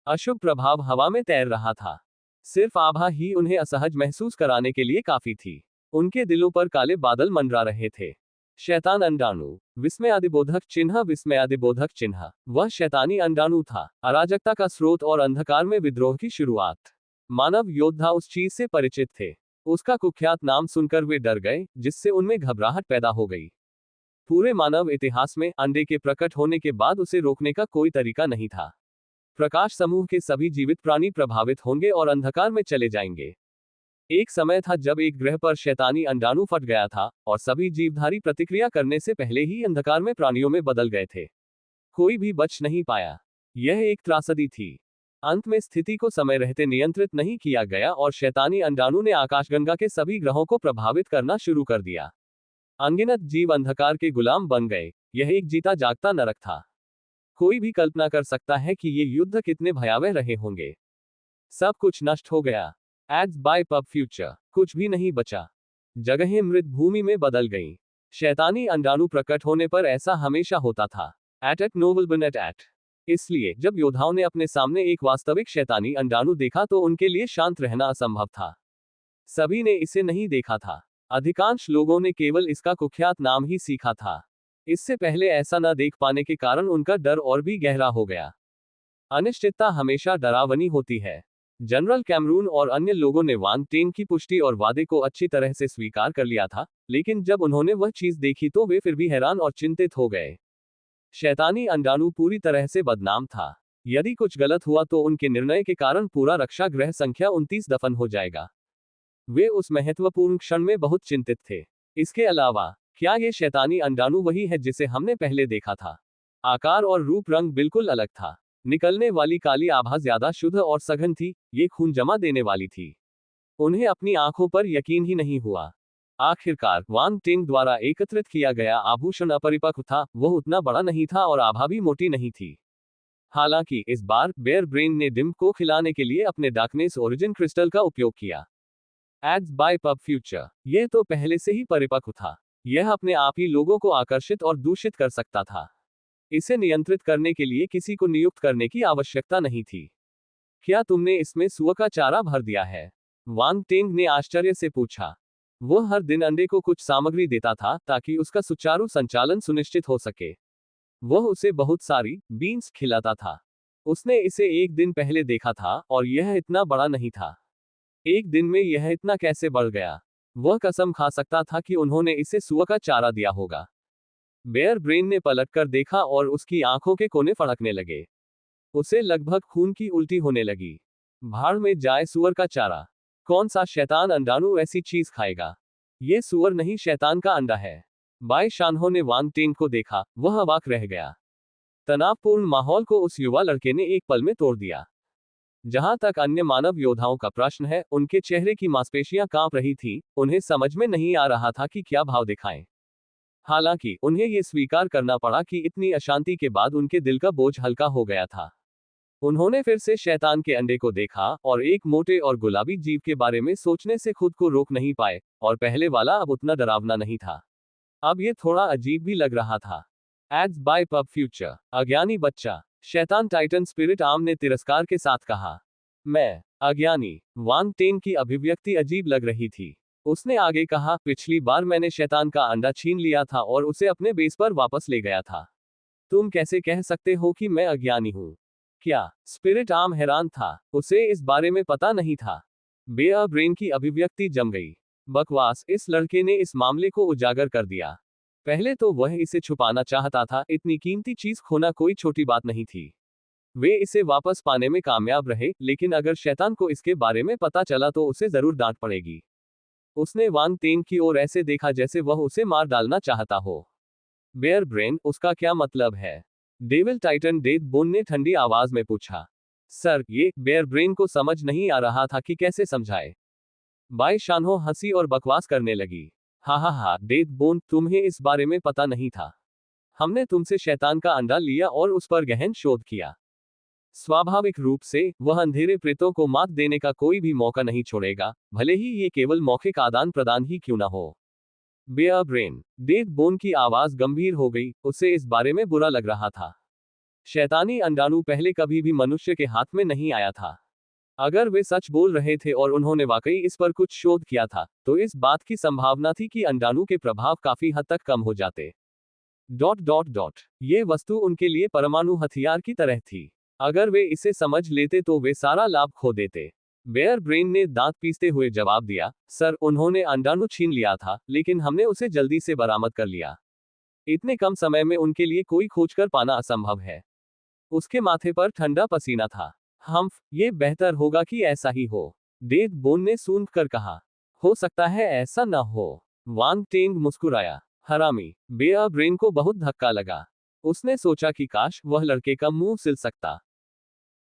S1: अशुभ प्रभाव हवा में तैर रहा था। सिर्फ आभा ही उन्हें असहज महसूस कराने के लिए काफी थी। उनके दिलों पर काले बादल मंडरा रहे थे। शैतान अंडाणु, विस्मयादिबोधक चिन्ह, विस्मयादिबोधक चिन्ह। वह शैतानी अंडाणु था, अराजकता का स्रोत और अंधकार में विद्रोह की शुरुआत। मानव योद्धा उस चीज से परिचित थे। उसका कुख्यात नाम सुनकर वे डर गए, जिससे उनमें घबराहट पैदा हो गई। पूरे मानव इतिहास में अंडे के प्रकट होने के बाद उसे रोकने का कोई तरीका नहीं था। प्रकाश समूह के सभी जीवित प्राणी प्रभावित होंगे और अंधकार में चले जाएंगे। एक समय था जब एक ग्रह पर शैतानी अंडाणु फट गया था, और सभी जीवधारी प्रतिक्रिया करने से पहले ही अंधकार में प्राणियों में बदल गए थे। कोई भी बच नहीं पाया। यह एक त्रासदी थी। अंत में स्थिति को समय रहते नियंत्रित नहीं किया गया और शैतानी अंडाणु ने आकाशगंगा के सभी ग्रहों को प्रभावित करना शुरू कर दिया। अनगिनत जीव अंधकार के गुलाम बन गए। यह एक जीता जागता नरक था। कोई भी कल्पना कर सकता है कि ये युद्ध कितने भयावह रहे होंगे। सब कुछ नष्ट हो गया। Ads bye pub future. कुछ भी नहीं बचा। जगहें मृत भूमि में बदल गईं। शैतानी अंडाणु प्रकट होने पर ऐसा हमेशा होता था। एट नोबल बन एट। इसलिए जब योद्धाओं ने अपने सामने एक वास्तविक शैतानी अंडाणु देखा तो उनके लिए शांत रहना असंभव था। सभी ने इसे नहीं देखा था। अधिकांश लोगों ने केवल इसका कुख्यात नाम ही सीखा था। इससे पहले ऐसा न देख पाने के कारण उनका डर और भी गहरा हो गया। अनिश्चितता हमेशा डरावनी होती है। जनरल कैमरून और अन्य लोगों ने वांग टेंग की पुष्टि और वादे को अच्छी तरह से स्वीकार कर लिया था, लेकिन जब उन्होंने वह चीज देखी तो वे फिर भी हैरान और चिंतित हो गए। शैतानी अंडाणु पूरी तरह से बदनाम था। यदि कुछ गलत हुआ तो उनके निर्णय के कारण पूरा रक्षा ग्रह संख्या 29 दफन हो जाएगा। वे उस महत्वपूर्ण क्षण में बहुत चिंतित थे। इसके अलावा क्या ये शैतानी अंडाणु वही है जिसे हमने पहले देखा था? आकार और रूप रंग बिल्कुल अलग था। निकलने वाली काली आभा ज्यादा शुद्ध और सघन थी। ये खून जमा देने वाली थी। उन्हें अपनी आंखों पर यकीन ही नहीं हुआ। आखिरकार वांग टिंग द्वारा एकत्रित किया गया आभूषण अपरिपक्व था। वह उतना बड़ा नहीं था और आभा भी मोटी नहीं थी। हालांकि इस बार बेयर ब्रेन ने डिम को खिलाने के लिए अपने डार्कनेस ओरिजिन क्रिस्टल का उपयोग किया। Ads bye pub future. यह तो पहले से ही परिपक्व था। यह अपने आप ही लोगों को आकर्षित और दूषित कर सकता था। इसे नियंत्रित करने के लिए किसी को नियुक्त करने की आवश्यकता नहीं थी। क्या तुमने इसमें सुअर का चारा भर दिया है? वांग टेंग ने आश्चर्य से पूछा। वह हर दिन अंडे को कुछ सामग्री देता था ताकि उसका सुचारू संचालन सुनिश्चित हो सके। वह उसे बहुत सारी बीन्स खिलाता था। उसने इसे एक दिन पहले देखा था और यह इतना बड़ा नहीं था। एक दिन में यह इतना कैसे बढ़ गया? वह कसम खा सकता था कि उन्होंने इसे सुअर का चारा दिया होगा। बेयर ब्रेन ने पलटकर देखा और उसकी आंखों के कोने फड़कने लगे। उसे लगभग खून की उल्टी होने लगी। भाड़ में जाए सुअर का चारा। कौन सा शैतान अंडाणु ऐसी चीज खाएगा? ये सुअर नहीं, शैतान का अंडा है। बाई शानहो ने वांग टेंग को देखा। वह अवाक रह गया। तनावपूर्ण माहौल को उस युवा लड़के ने एक पल में तोड़ दिया। जहां तक अन्य मानव योद्धाओं का प्रश्न है, उनके चेहरे की मांसपेशियां कांप रही थीं। उन्हें समझ में नहीं आ रहा था कि क्या भाव दिखाएं। हालांकि उन्हें यह स्वीकार करना पड़ा कि इतनी अशांति के बाद उनके दिल का बोझ हल्का हो गया था। उन्होंने फिर से शैतान के अंडे को देखा और एक मोटे और गुलाबी जीव के बारे में सोचने से खुद को रोक नहीं पाए। और पहले वाला अब उतना डरावना नहीं था। अब यह थोड़ा अजीब भी लग रहा था। Ads bye pub future. अज्ञानी बच्चा। शैतान टाइटन स्पिरिट आर्म ने तिरस्कार के साथ कहा। मैं अज्ञानी? वांग टेंग की अभिव्यक्ति अजीब लग रही थी। उसने आगे कहा, पिछली बार मैंने शैतान का अंडा छीन लिया था और उसे अपने बेस पर वापस ले गया था। तुम कैसे कह सकते हो कि मैं अज्ञानी हूं? क्या? स्पिरिट आर्म हैरान था। उसे इस बारे में पता नहीं था। बेयर ब्रेन की अभिव्यक्ति जम गई। बकवास। इस लड़के ने इस मामले को उजागर कर दिया। पहले तो वह इसे छुपाना चाहता था। इतनी कीमती चीज खोना कोई छोटी बात नहीं थी। वे इसे वापस पाने में कामयाब रहे, लेकिन अगर शैतान को इसके बारे में पता चला तो उसे जरूर डांट पड़ेगी। उसने वांग टेंग की ओर ऐसे देखा जैसे वह उसे मार डालना चाहता हो। बेयर ब्रेन, उसका क्या मतलब है? डेविल टाइटन डेथ बोन ने ठंडी आवाज में पूछा। सर, ये बेयर ब्रेन को समझ नहीं आ रहा था कि कैसे समझाए। बाई शानहो हंसी और बकवास करने लगी। हा, डेथ बोन, तुम्हें इस बारे में पता नहीं था। हमने तुमसे शैतान का अंडा लिया और उस पर गहन शोध किया। स्वाभाविक रूप से वह अंधेरे प्रेतों को मात देने का कोई भी मौका नहीं छोड़ेगा, भले ही ये केवल मौखिक आदान प्रदान ही क्यों ना हो। Bear brain. डेथ बोन की आवाज गंभीर हो गई। उसे इस बारे में बुरा लग रहा था। शैतानी अंडाणु पहले कभी भी मनुष्य के हाथ में नहीं आया था। अगर वे सच बोल रहे थे और उन्होंने वाकई इस पर कुछ शोध किया था, तो इस बात की संभावना थी कि अंडाणु के प्रभाव काफी हद तक कम हो जाते। ये वस्तु उनके लिए परमाणु हथियार की तरह थी। अगर वे इसे समझ लेते तो वे सारा लाभ खो देते। बेयर ब्रेन ने दांत पीसते हुए जवाब दिया, सर, उन्होंने अंडाणु छीन लिया था, लेकिन हमने उसे जल्दी से बरामद कर लिया। इतने कम समय में उनके लिए कोई खोज कर पाना असंभव है। उसके माथे पर ठंडा पसीना था। ये बेहतर होगा कि ऐसा ही हो, डेथ बोन ने सूंघ कर कहा। हो सकता है ऐसा न हो। वांग टेंग मुस्कुराया। हरामी। बेयर ब्रेन को बहुत धक्का लगा। उसने सोचा कि काश वह लड़के का मुंह सिल सकता।